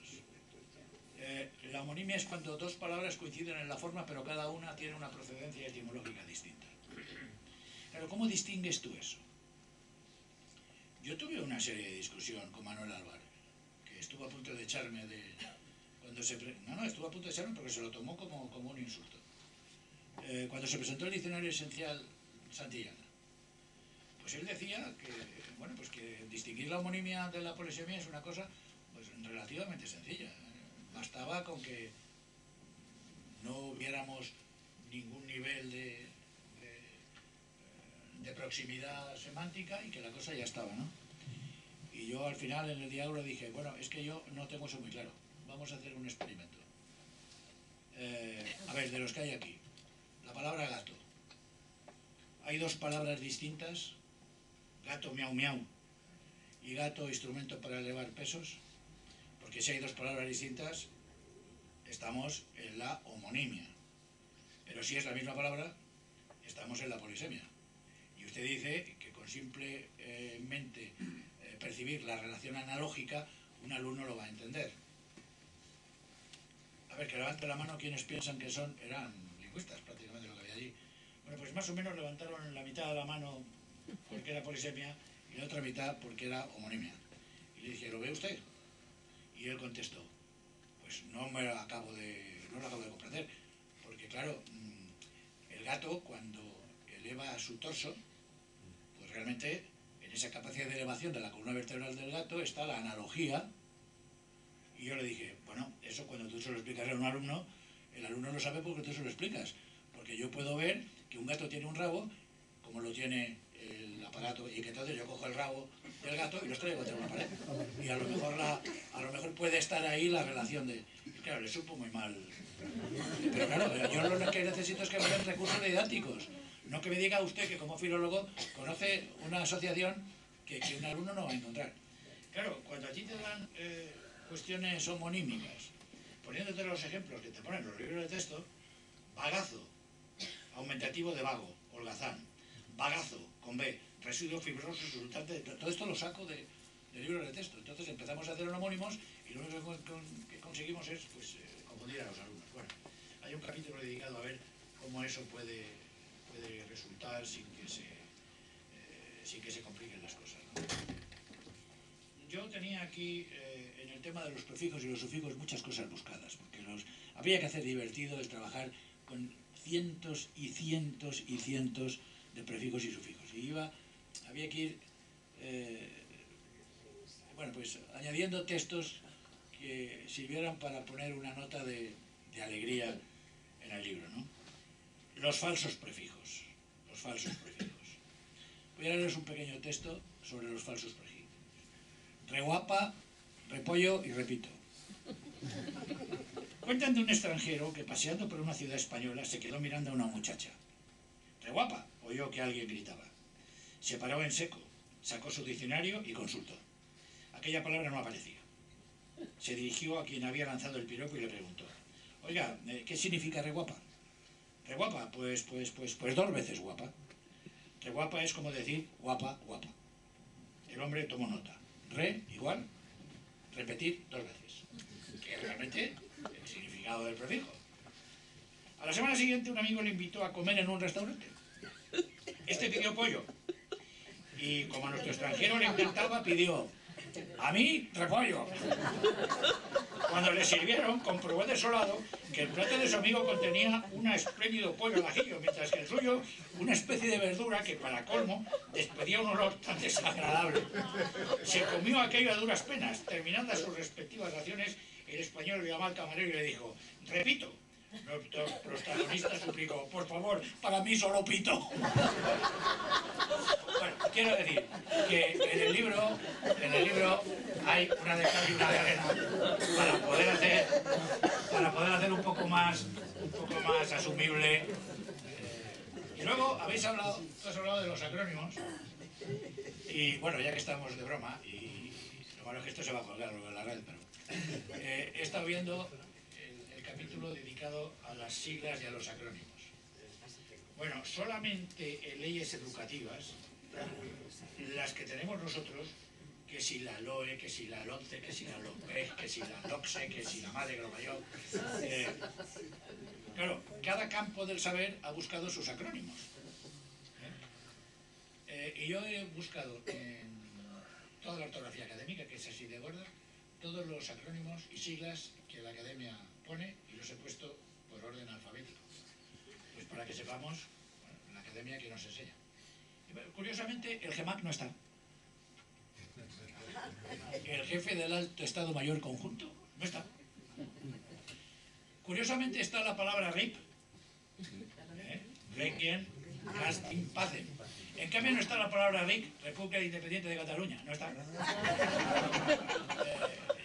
La homonimia es cuando dos palabras coinciden en la forma, pero cada una tiene una procedencia etimológica distinta. Pero ¿cómo distingues tú eso? Yo tuve una serie de discusión con Manuel Álvarez, que estuvo a punto de echarme estuvo a punto de echarme porque se lo tomó como un insulto. Cuando se presentó el diccionario esencial Santillana, pues él decía que, bueno, pues que distinguir la homonimia de la polisemia es una cosa pues relativamente sencilla. Bastaba con que no hubiéramos ningún nivel de proximidad semántica y que la cosa ya estaba, ¿no? Y yo al final en el diálogo dije, bueno, es que yo no tengo eso muy claro. Vamos a hacer un experimento. A ver, de los que hay aquí. La palabra gato. Hay dos palabras distintas, gato miau miau y gato instrumento para elevar pesos, porque si hay dos palabras distintas, estamos en la homonimia. Pero si es la misma palabra, estamos en la polisemia. Y usted dice que con simplemente percibir la relación analógica, un alumno lo va a entender. A ver, que levante la mano quienes piensan que eran lingüistas prácticamente lo que había allí. Bueno, pues más o menos levantaron la mitad de la mano porque era polisemia y la otra mitad porque era homonimia. Y le dije, ¿lo ve usted? Y él contestó, pues no lo acabo de comprender, porque claro, el gato cuando eleva su torso, pues realmente en esa capacidad de elevación de la columna vertebral del gato está la analogía. Y yo le dije, bueno, eso cuando tú se lo explicas a un alumno, el alumno lo sabe porque tú se lo explicas, porque yo puedo ver que un gato tiene un rabo, como lo tiene el aparato, y que entonces yo cojo el rabo del gato y los traigo contra una pared. Y a lo mejor puede estar ahí la relación de... Y claro, le supo muy mal. Pero claro, yo lo que necesito es que me den recursos didácticos. No que me diga usted que como filólogo conoce una asociación que un alumno no va a encontrar. Claro, cuando a ti te dan cuestiones homonímicas, poniéndote los ejemplos que te ponen los libros de texto, bagazo, aumentativo de vago, holgazán, bagazo, con B, residuo fibroso resultante, todo esto lo saco de libros de texto. Entonces empezamos a hacer homónimos y lo único que conseguimos es pues, confundir a los alumnos. Bueno, hay un capítulo dedicado a ver cómo eso puede resultar sin que se compliquen las cosas, ¿no? Yo tenía aquí, en el tema de los prefijos y los sufijos, muchas cosas buscadas, porque habría que hacer divertido el trabajar con cientos y cientos y cientos de prefijos y sufijos. Y había que ir bueno, pues añadiendo textos que sirvieran para poner una nota de alegría en el libro, ¿no? Los falsos prefijos. Los falsos prefijos. Voy a leeros un pequeño texto sobre los falsos prefijos. Reguapa, repollo y repito. Cuentan de un extranjero que paseando por una ciudad española se quedó mirando a una muchacha. Reguapa, oyó que alguien gritaba. Se paró en seco, sacó su diccionario y consultó. Aquella palabra no aparecía. Se dirigió a quien había lanzado el piropo y le preguntó: oiga, ¿qué significa reguapa? Reguapa, pues 2 veces guapa. Reguapa es como decir guapa, guapa. El hombre tomó nota. Re igual, repetir 2 veces. Que es realmente el significado del prefijo. A la semana siguiente un amigo le invitó a comer en un restaurante. Este pidió pollo. Y como a nuestro extranjero le encantaba, pidió: a mí, repollo. Cuando le sirvieron, comprobó desolado que el plato de su amigo contenía un espléndido pollo al ajillo, mientras que el suyo, una especie de verdura que, para colmo, despedía un olor tan desagradable. Se comió aquello a duras penas. Terminadas sus respectivas raciones, el español le llamó al camarero y le dijo: repito. Nuestro protagonista suplicó: por favor, para mí solo pito. Bueno, quiero decir que en el libro hay una de cal y una de arena para poder hacer un poco más asumible. Y luego tú has hablado de los acrónimos. Y bueno, ya que estamos de broma, y lo malo es que esto se va a colgar luego en la red, pero he estado viendo el capítulo dedicado a las siglas y a los acrónimos. Bueno, solamente en leyes educativas, las que tenemos nosotros, que si la LOE, que si la LONCE, que si la LOPE, que si la LOCSE, que si la madre que lo parió. Claro, cada campo del saber ha buscado sus acrónimos. Y yo he buscado en toda la ortografía académica, que es así de gorda, todos los acrónimos y siglas que la academia pone, y los he puesto por orden alfabético. Pues para que sepamos, bueno, la academia que nos enseña. Y, curiosamente, el GEMAC no está. El jefe del Alto Estado Mayor Conjunto no está. Curiosamente está la palabra RIP. Requiem, Casting, Pacem. En cambio no está la palabra RIC, República Independiente de Cataluña. No está.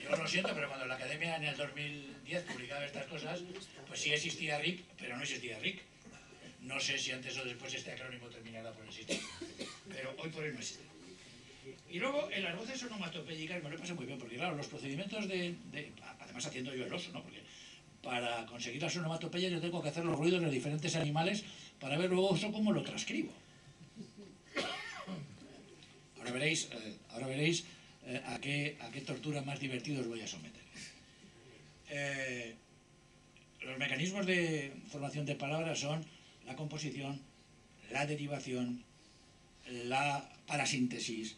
Yo lo siento, pero cuando la Academia en el 2010 publicaba estas cosas, pues sí existía RIP, pero no existía RIC. No sé si antes o después este acrónimo terminará por existir, pero hoy por hoy no existe. Y luego en las voces onomatopéyicas me lo he pasado muy bien, porque claro, los procedimientos además haciendo yo el oso, ¿no? Porque para conseguir las onomatopeyas yo tengo que hacer los ruidos de los diferentes animales para ver luego eso cómo lo transcribo. Ahora veréis a qué tortura más divertida os voy a someter. Los mecanismos de formación de palabras son la composición, la derivación, la parasíntesis,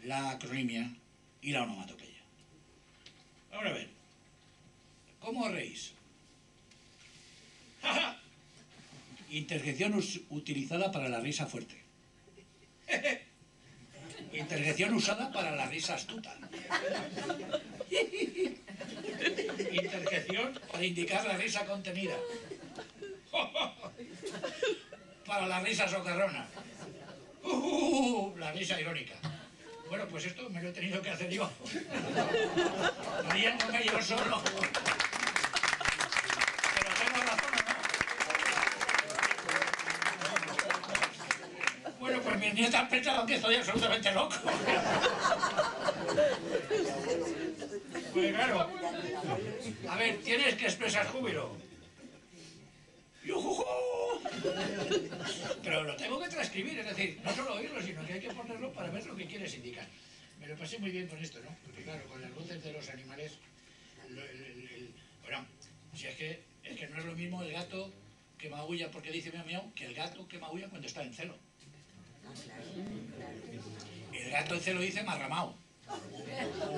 la acronimia y la onomatopeya. Ahora a ver, ¿cómo os reís? Interjección utilizada para la risa fuerte. Interjección usada para la risa astuta. Interjección para indicar la risa contenida. Para la risa socarrona. La risa irónica. Bueno, pues esto me lo he tenido que hacer yo. Riéndome yo solo. Pero tengo razón, ¿no? Bueno, pues mis nietas pensaban que estoy absolutamente loco. Pues claro. A ver, tienes que expresar júbilo. ¡Yujujú! Pero lo tengo que transcribir, es decir, no solo oírlo, sino que hay que ponerlo para ver lo que quieres indicar. Me lo pasé muy bien con esto, ¿no? Porque claro, con las voces de los animales, bueno, si es que no es lo mismo el gato que maulla porque dice miau miau que el gato que maulla cuando está en celo. El gato en celo dice marramao.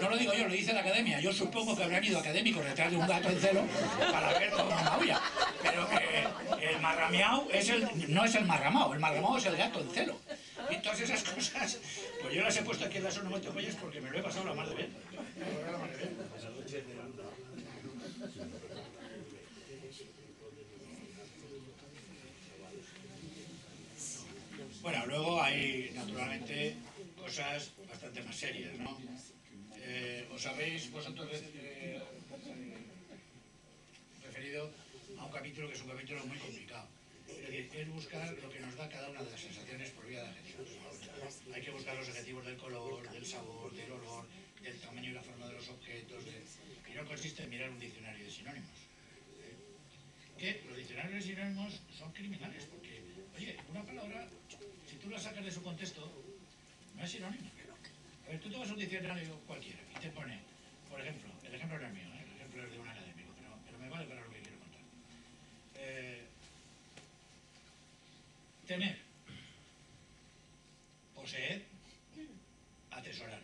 No lo digo yo, lo dice la academia. Yo supongo que habrán ido académicos detrás de un gato en celo para ver cómo maulla. Pero el marrameau no es el marramao es el gato en celo. Y todas esas cosas, pues yo las he puesto aquí en las onomatopeyas porque me lo he pasado la mar de bien. Bueno, luego hay naturalmente cosas bastante más serias, ¿no? ¿Os habéis vosotros referido a un capítulo que es un capítulo muy complicado? Es decir, es buscar lo que nos da cada una de las sensaciones por vía de adjetivos. Hay que buscar los adjetivos del color, del sabor, del olor, del tamaño y la forma de los objetos. Y no consiste en mirar un diccionario de sinónimos. Que los diccionarios de sinónimos son criminales, porque, oye, una palabra, si tú la sacas de su contexto, no es sinónimo. A ver, tú te vas a un diccionario cualquiera y te pone, por ejemplo, el ejemplo no es mío, el ejemplo es de un académico, pero me vale para lo que quiero contar. Tener, poseer, atesorar.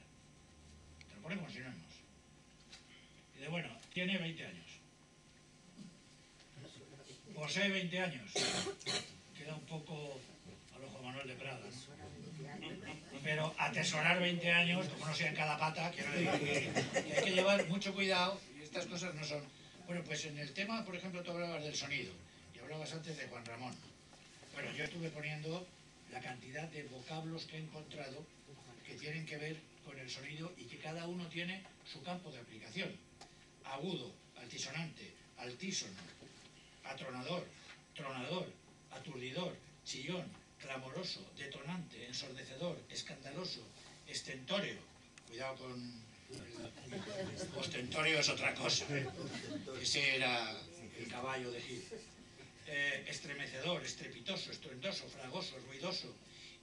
Te lo pone como sinónimos. Y de bueno, tiene 20 años. Posee 20 años. Queda un poco al ojo Manuel de Prada, ¿no? Pero atesorar 20 años, como no sea en cada pata, quiero decir que hay que llevar mucho cuidado y estas cosas no son... Bueno, pues en el tema, por ejemplo, tú hablabas del sonido y hablabas antes de Juan Ramón. Bueno, yo estuve poniendo la cantidad de vocablos que he encontrado que tienen que ver con el sonido y que cada uno tiene su campo de aplicación. Agudo, altisonante, altísono, atronador, tronador, aturdidor, chillón, clamoroso, detonante, ensordecedor, escandaloso, estentóreo. Cuidado con... Ostentorio es otra cosa. Ese era el caballo de Gil. Estremecedor, estrepitoso, estruendoso, fragoso, ruidoso,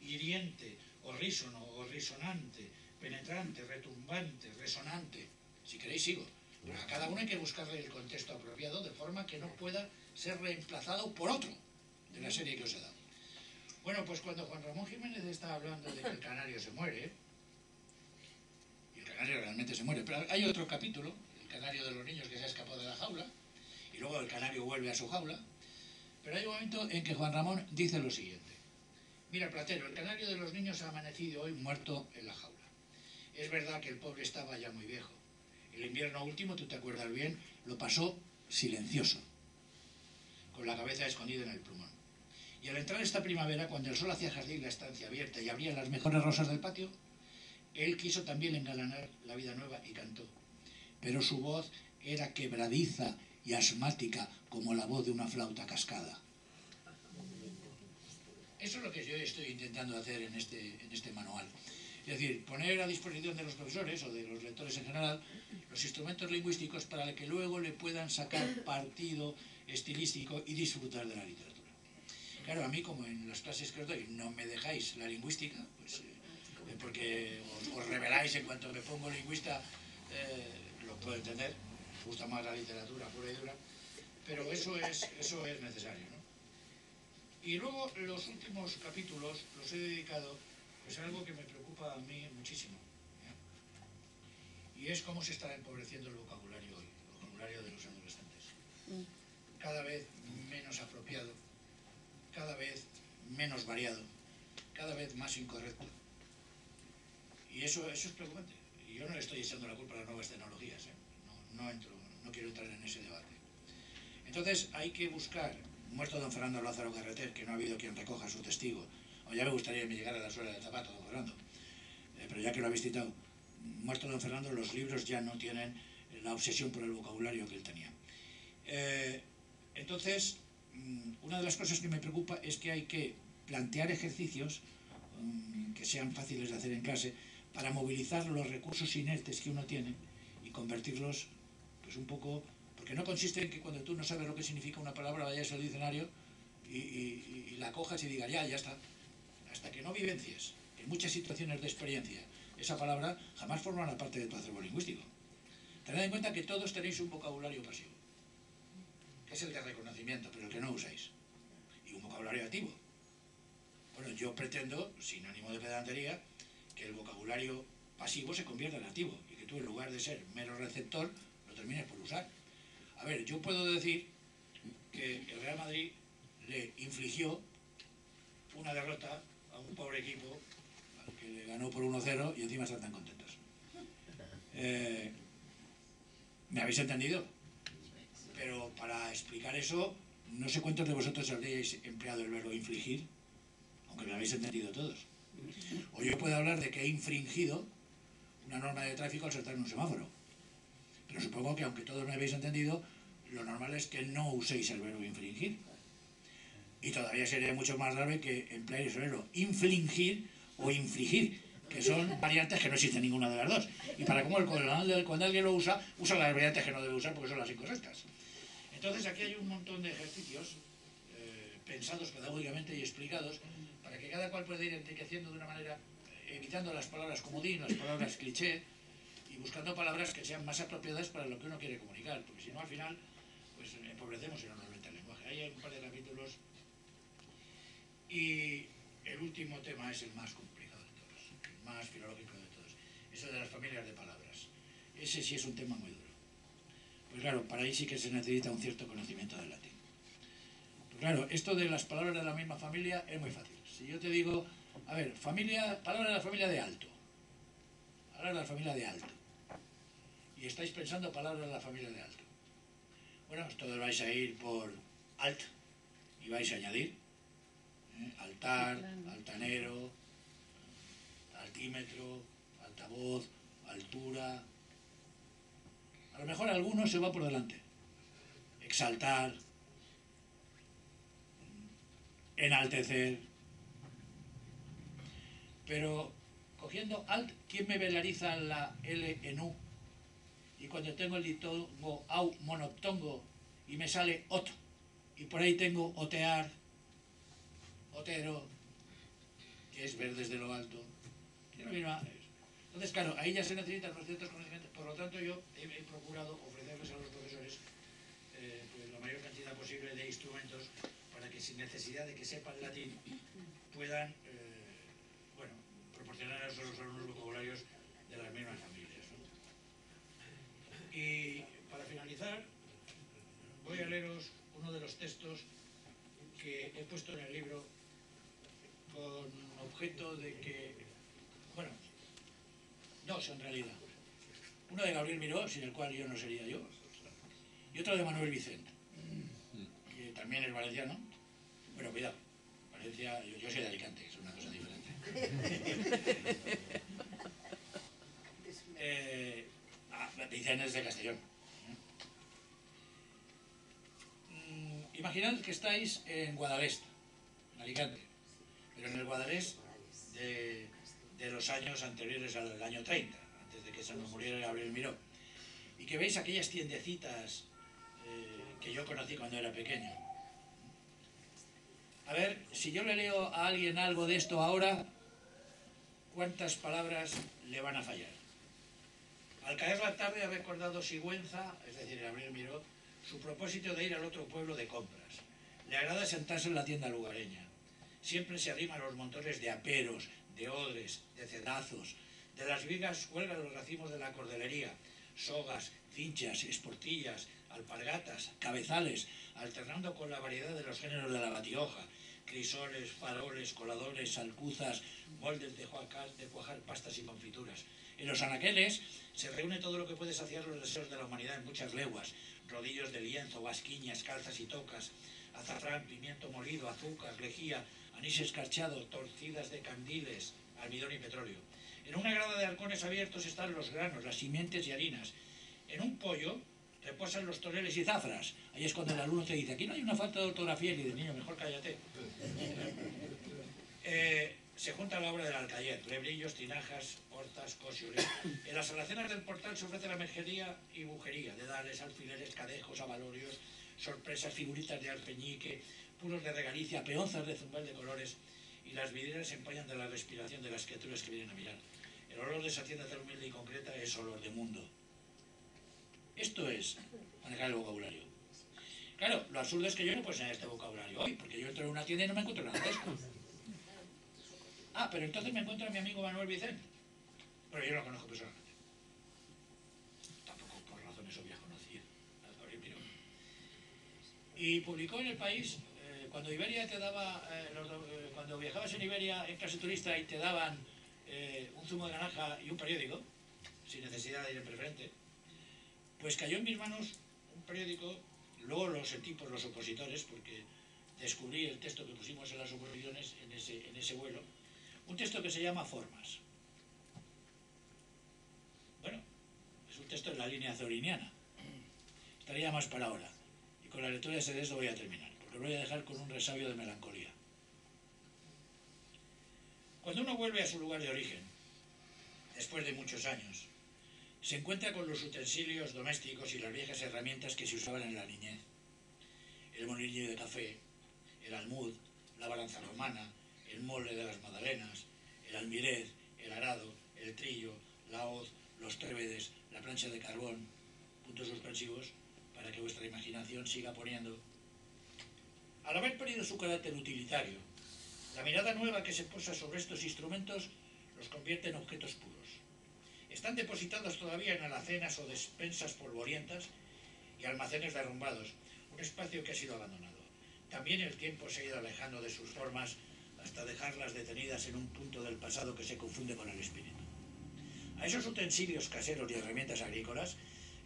hiriente, horrísono, horrisonante, penetrante, retumbante, resonante. Si queréis sigo. Pero a cada uno hay que buscarle el contexto apropiado de forma que no pueda ser reemplazado por otro de la serie que os he dado. Bueno, pues cuando Juan Ramón Jiménez está hablando de que el canario se muere, y el canario realmente se muere, pero hay otro capítulo, el canario de los niños que se ha escapado de la jaula, y luego el canario vuelve a su jaula, pero hay un momento en que Juan Ramón dice lo siguiente. Mira, Platero, el canario de los niños ha amanecido hoy muerto en la jaula. Es verdad que el pobre estaba ya muy viejo. El invierno último, tú te acuerdas bien, lo pasó silencioso, con la cabeza escondida en el plumón. Y al entrar esta primavera, cuando el sol hacía jardín la estancia abierta y abría las mejores rosas del patio, él quiso también engalanar la vida nueva y cantó. Pero su voz era quebradiza y asmática como la voz de una flauta cascada. Eso es lo que yo estoy intentando hacer en este manual. Es decir, poner a disposición de los profesores o de los lectores en general los instrumentos lingüísticos para que luego le puedan sacar partido estilístico y disfrutar de la literatura. Claro, a mí, como en las clases que os doy no me dejáis la lingüística, pues porque os reveláis en cuanto me pongo lingüista, lo puedo entender, me gusta más la literatura pura y dura, pero eso es necesario, ¿no? Y luego los últimos capítulos los he dedicado pues, a algo que me preocupa a mí muchísimo, ¿eh? Y es cómo se está empobreciendo el vocabulario hoy, el vocabulario de los adolescentes. Cada vez menos apropiado, cada vez menos variado, cada vez más incorrecto. Y eso es preocupante. Y yo no le estoy echando la culpa a las nuevas tecnologías, ¿eh? No quiero entrar en ese debate. Entonces hay que buscar, muerto don Fernando Lázaro Carreter, que no ha habido quien recoja su testigo, o ya me gustaría que me llegara la suela del zapato, don Fernando, pero ya que lo habéis citado, muerto don Fernando, los libros ya no tienen la obsesión por el vocabulario que él tenía. Entonces, una de las cosas que me preocupa es que hay que plantear ejercicios que sean fáciles de hacer en clase para movilizar los recursos inertes que uno tiene y convertirlos pues un poco, porque no consiste en que cuando tú no sabes lo que significa una palabra vayas al diccionario y la cojas y digas ya está. Hasta que no vivencies en muchas situaciones de experiencia esa palabra, jamás formará parte de tu acervo lingüístico. Tened en cuenta que todos tenéis un vocabulario pasivo, que es el de reconocimiento, pero el que no usáis, y un vocabulario activo. Bueno, yo pretendo, sin ánimo de pedantería, que el vocabulario pasivo se convierta en activo y que tú, en lugar de ser mero receptor, lo termines por usar. A ver, yo puedo decir que el Real Madrid le infligió una derrota a un un pobre equipo al que le ganó por 1-0 y encima están tan contentos. ¿Me habéis entendido? Pero para explicar eso, no sé cuántos de vosotros habréis empleado el verbo infligir, aunque me habéis entendido todos. O yo puedo hablar de que he infringido una norma de tráfico al saltar en un semáforo. Pero supongo que aunque todos me habéis entendido, lo normal es que no uséis el verbo infringir. Y todavía sería mucho más grave que empleéis el verbo infligir o infligir, que son variantes que no existen ninguna de las dos. Y para cómo cuando alguien lo usa las variantes que no debe usar porque son las incorrectas. Entonces aquí hay un montón de ejercicios pensados pedagógicamente y explicados para que cada cual pueda ir enriqueciendo de una manera, evitando las palabras comodín, las palabras cliché, y buscando palabras que sean más apropiadas para lo que uno quiere comunicar, porque si no al final pues empobrecemos enormemente el lenguaje. Hay un par de capítulos y el último tema es el más complicado de todos, el más filológico de todos, ese de las familias de palabras. Ese sí es un tema muy duro. Pues claro, para ahí sí que se necesita un cierto conocimiento del latín. Pues claro, esto de las palabras de la misma familia es muy fácil. Si yo te digo, a ver, palabras de la familia de alto, palabras de la familia de alto, y estáis pensando palabras de la familia de alto. Bueno, pues todos vais a ir por alt y vais a añadir altar, altanero, altímetro, altavoz, altura. A lo mejor alguno se va por delante. Exaltar, enaltecer. Pero cogiendo alt, ¿quién me velariza la L en U? Y cuando tengo el diptongo au monoptongo y me sale ot, y por ahí tengo otear, otero, que es ver desde lo alto. Es lo mismo. Entonces, claro, ahí ya se necesitan unos ciertos conocimientos. Por lo tanto, yo he procurado ofrecerles a los profesores pues, la mayor cantidad posible de instrumentos para que sin necesidad de que sepan latín puedan bueno, proporcionar a los alumnos vocabularios de las mismas familias, ¿no? Y para finalizar, voy a leeros uno de los textos que he puesto en el libro con objeto de que, bueno, dos en realidad. Uno de Gabriel Miró, sin el cual yo no sería yo, y otro de Manuel Vicent, que también es valenciano. Bueno, cuidado, Valencia, yo soy de Alicante, es una cosa diferente. Vicent es de Castellón. Imaginad que estáis en Guadalest, en Alicante, pero en el Guadalest de los años anteriores al año 30, antes de que se nos muriera Gabriel Miró, y que veis aquellas tiendecitas que yo conocí cuando era pequeño. A ver, si yo le leo a alguien algo de esto ahora, ¿cuántas palabras le van a fallar? Al caer la tarde ha recordado Sigüenza, es decir, Gabriel Miró, su propósito de ir al otro pueblo de compras. Le agrada sentarse en la tienda lugareña. Siempre se arrima a los montones de aperos, de odres, de cedazos. De las vigas cuelgan los racimos de la cordelería, sogas, cinchas, esportillas, alpargatas, cabezales, alternando con la variedad de los géneros de la batioja, crisoles, faroles, coladores, alcuzas, moldes de cuajar pastas y confituras. En los anaqueles se reúne todo lo que puede saciar los deseos de la humanidad en muchas leguas: rodillos de lienzo, basquiñas, calzas y tocas, azafrán, pimiento molido, azúcar, lejía, anís escarchado, torcidas de candiles, almidón y petróleo. En una grada de halcones abiertos están los granos, las simientes y harinas. En un pollo reposan los toreles y zafras. Ahí es cuando el alumno te dice: aquí no hay una falta de ortografía, y le dice: niño, mejor cállate. Se junta la obra del alcayer: lebrillos, tinajas, hortas, cosiores. En las alacenas del portal se ofrece la mercería y bujería: dedales, alfileres, cadejos, abalorios, sorpresas, figuritas de alpeñique, puros de regalicia, peonzas de zumbel de colores, y las vidrieras se empañan de la respiración de las criaturas que vienen a mirar. El olor de esa tienda tan humilde y concreta es olor de mundo. Esto es manejar el vocabulario. Claro, lo absurdo es que yo no puedo enseñar este vocabulario hoy, porque yo entro en una tienda y no me encuentro nada de esto. Ah, pero entonces me encuentro a mi amigo Manuel Vicent. Pero yo lo conozco personalmente. Tampoco por razones obvias conocía a Gabriel Miró. Y publicó en El País cuando Iberia te daba, cuando viajabas en Iberia en clase turista y te daban un zumo de naranja y un periódico, sin necesidad de ir en preferente, pues cayó en mis manos un periódico, luego lo sentí por los opositores, porque descubrí el texto que pusimos en las oposiciones en ese vuelo, un texto que se llama Formas. Bueno, es un texto en la línea zoriniana, estaría más para ahora, y con la lectura de ese texto voy a terminar, porque lo voy a dejar con un resabio de melancolía. Cuando uno vuelve a su lugar de origen, después de muchos años, se encuentra con los utensilios domésticos y las viejas herramientas que se usaban en la niñez. El molinillo de café, el almud, la balanza romana, el molde de las magdalenas, el almirez, el arado, el trillo, la hoz, los trébedes, la plancha de carbón, puntos suspensivos, para que vuestra imaginación siga poniendo. Al haber perdido su carácter utilitario, la mirada nueva que se posa sobre estos instrumentos los convierte en objetos puros. Están depositados todavía en alacenas o despensas polvorientas y almacenes derrumbados, un espacio que ha sido abandonado. También el tiempo se ha ido alejando de sus formas hasta dejarlas detenidas en un punto del pasado que se confunde con el espíritu. A esos utensilios caseros y herramientas agrícolas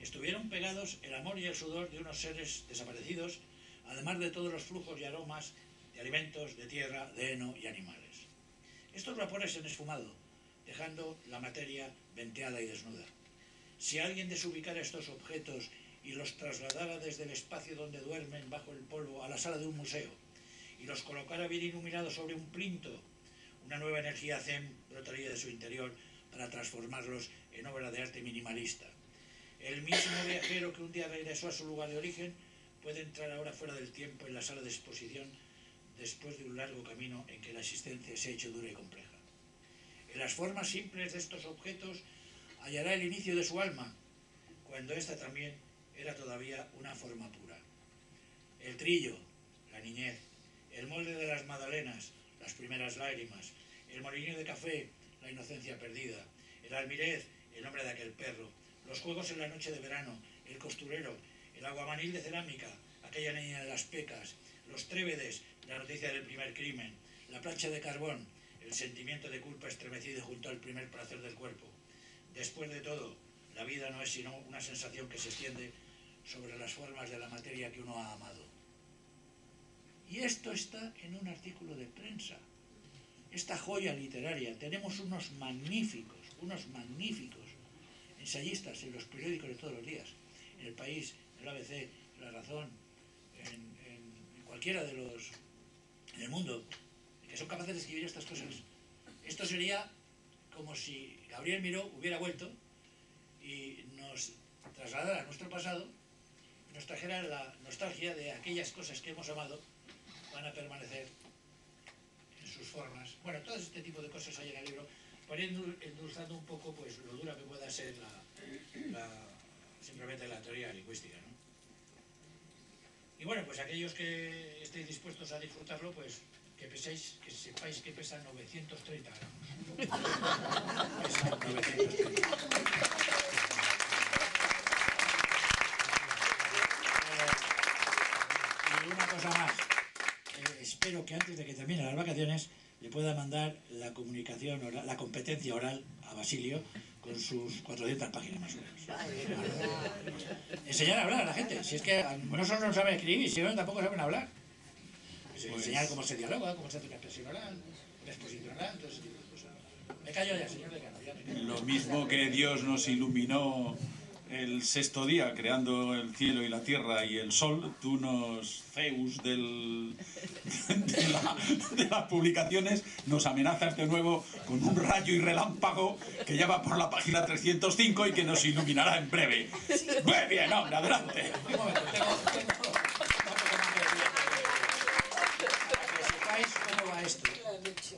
estuvieron pegados el amor y el sudor de unos seres desaparecidos, además de todos los flujos y aromas de alimentos, de tierra, de heno y animales. Estos vapores se han esfumado, dejando la materia venteada y desnuda. Si alguien desubicara estos objetos y los trasladara desde el espacio donde duermen bajo el polvo a la sala de un museo y los colocara bien iluminados sobre un plinto, una nueva energía zen brotaría de su interior para transformarlos en obra de arte minimalista. El mismo viajero que un día regresó a su lugar de origen puede entrar ahora fuera del tiempo en la sala de exposición después de un largo camino en que la existencia se ha hecho dura y compleja. En las formas simples de estos objetos hallará el inicio de su alma, cuando ésta también era todavía una forma pura. El trillo, la niñez, el molde de las magdalenas, las primeras lágrimas, el molinillo de café, la inocencia perdida, el almirez, el nombre de aquel perro, los juegos en la noche de verano, el costurero, el aguamanil de cerámica, aquella niña de las pecas, los trébedes, la noticia del primer crimen, la plancha de carbón, el sentimiento de culpa estremecido junto al primer placer del cuerpo. Después de todo, la vida no es sino una sensación que se extiende sobre las formas de la materia que uno ha amado. Y esto está en un artículo de prensa. Esta joya literaria, tenemos unos magníficos ensayistas en los periódicos de todos los días, en El País, en el ABC, en La Razón, en cualquiera de los... en el mundo, que son capaces de escribir estas cosas. Esto sería como si Gabriel Miró hubiera vuelto y nos trasladara a nuestro pasado, nos trajera la nostalgia de aquellas cosas que hemos amado, van a permanecer en sus formas. Bueno, todo este tipo de cosas hay en el libro, para ir endulzando un poco pues lo dura que pueda ser simplemente la teoría lingüística, ¿no? Y bueno, pues aquellos que estéis dispuestos a disfrutarlo, pues que sepáis que pesa 930 gramos. Pesa 930. Y una cosa más, espero que antes de que terminen las vacaciones le pueda mandar la comunicación oral, la competencia oral a Basilio con sus 400 páginas más o menos. Enseñar a hablar a la gente, si es que no solo no saben escribir, sino tampoco saben hablar. Pues enseñar cómo se dialoga, cómo se hace una expresión oral, una exposición oral, todo ese tipo de cosas. Me callo ya, señor decano, ya me callo. Lo mismo que Dios nos iluminó el sexto día, creando el cielo y la tierra y el sol, tú nos, Zeus de las publicaciones, nos amenazas de nuevo con un rayo y relámpago que ya va por la página 305 y que nos iluminará en breve. Muy bien, hombre, adelante. Un momento, tengo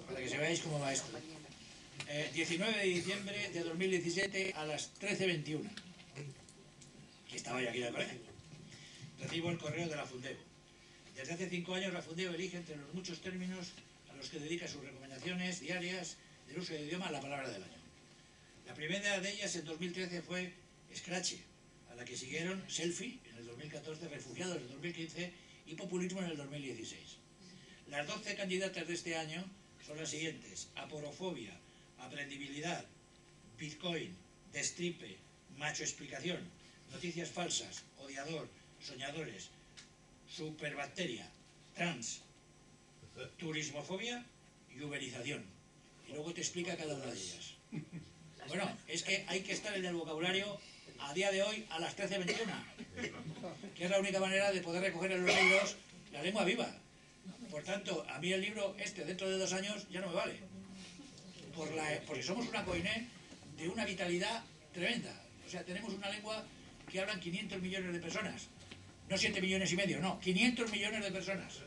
para que sepáis cómo va esto. 19 de diciembre de 2017 a las 13:21. Que estaba yo aquí en el colegio. Recibo el correo de la Fundeo. Desde hace 5 años la Fundeo elige entre los muchos términos a los que dedica sus recomendaciones diarias del uso del idioma la palabra del año. La primera de ellas en 2013 fue Scratch, a la que siguieron selfie en el 2014, refugiados en el 2015 y populismo en el 2016. Las 12 candidatas de este año son las siguientes: aporofobia, aprendibilidad, Bitcoin, destripe, macho explicación, noticias falsas, odiador, soñadores, superbacteria, trans, turismofobia y uberización. Y luego te explica cada una de ellas. Bueno, es que hay que estar en el vocabulario a día de hoy a las 13:21, que es la única manera de poder recoger en los libros la lengua viva. Por tanto, a mí el libro dentro de 2 años ya no me vale, porque somos una coine de una vitalidad tremenda. O sea, tenemos una lengua que hablan 500 millones de personas, no 7,5 millones, no, 500 millones de personas,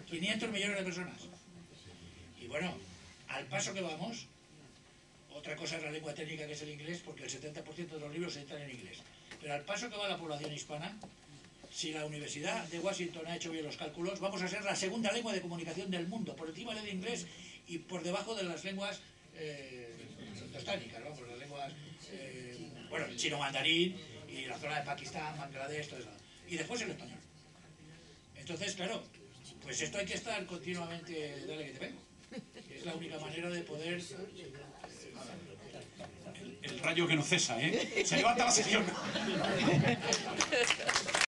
500 millones de personas. Y bueno, al paso que vamos, otra cosa es la lengua técnica, que es el inglés, porque el 70% de los libros se editan en inglés. Pero al paso que va la población hispana, si la Universidad de Washington ha hecho bien los cálculos, vamos a ser la segunda lengua de comunicación del mundo, por encima del inglés y por debajo de las lenguas tostánicas, vamos, las lenguas, bueno, el chino mandarín y la zona de Pakistán, Bangladesh, todo eso. Y después el español. Entonces, claro, pues esto hay que estar continuamente, dale que te pego. Es la única manera de poder... El rayo que no cesa, ¿eh? Se levanta la sesión.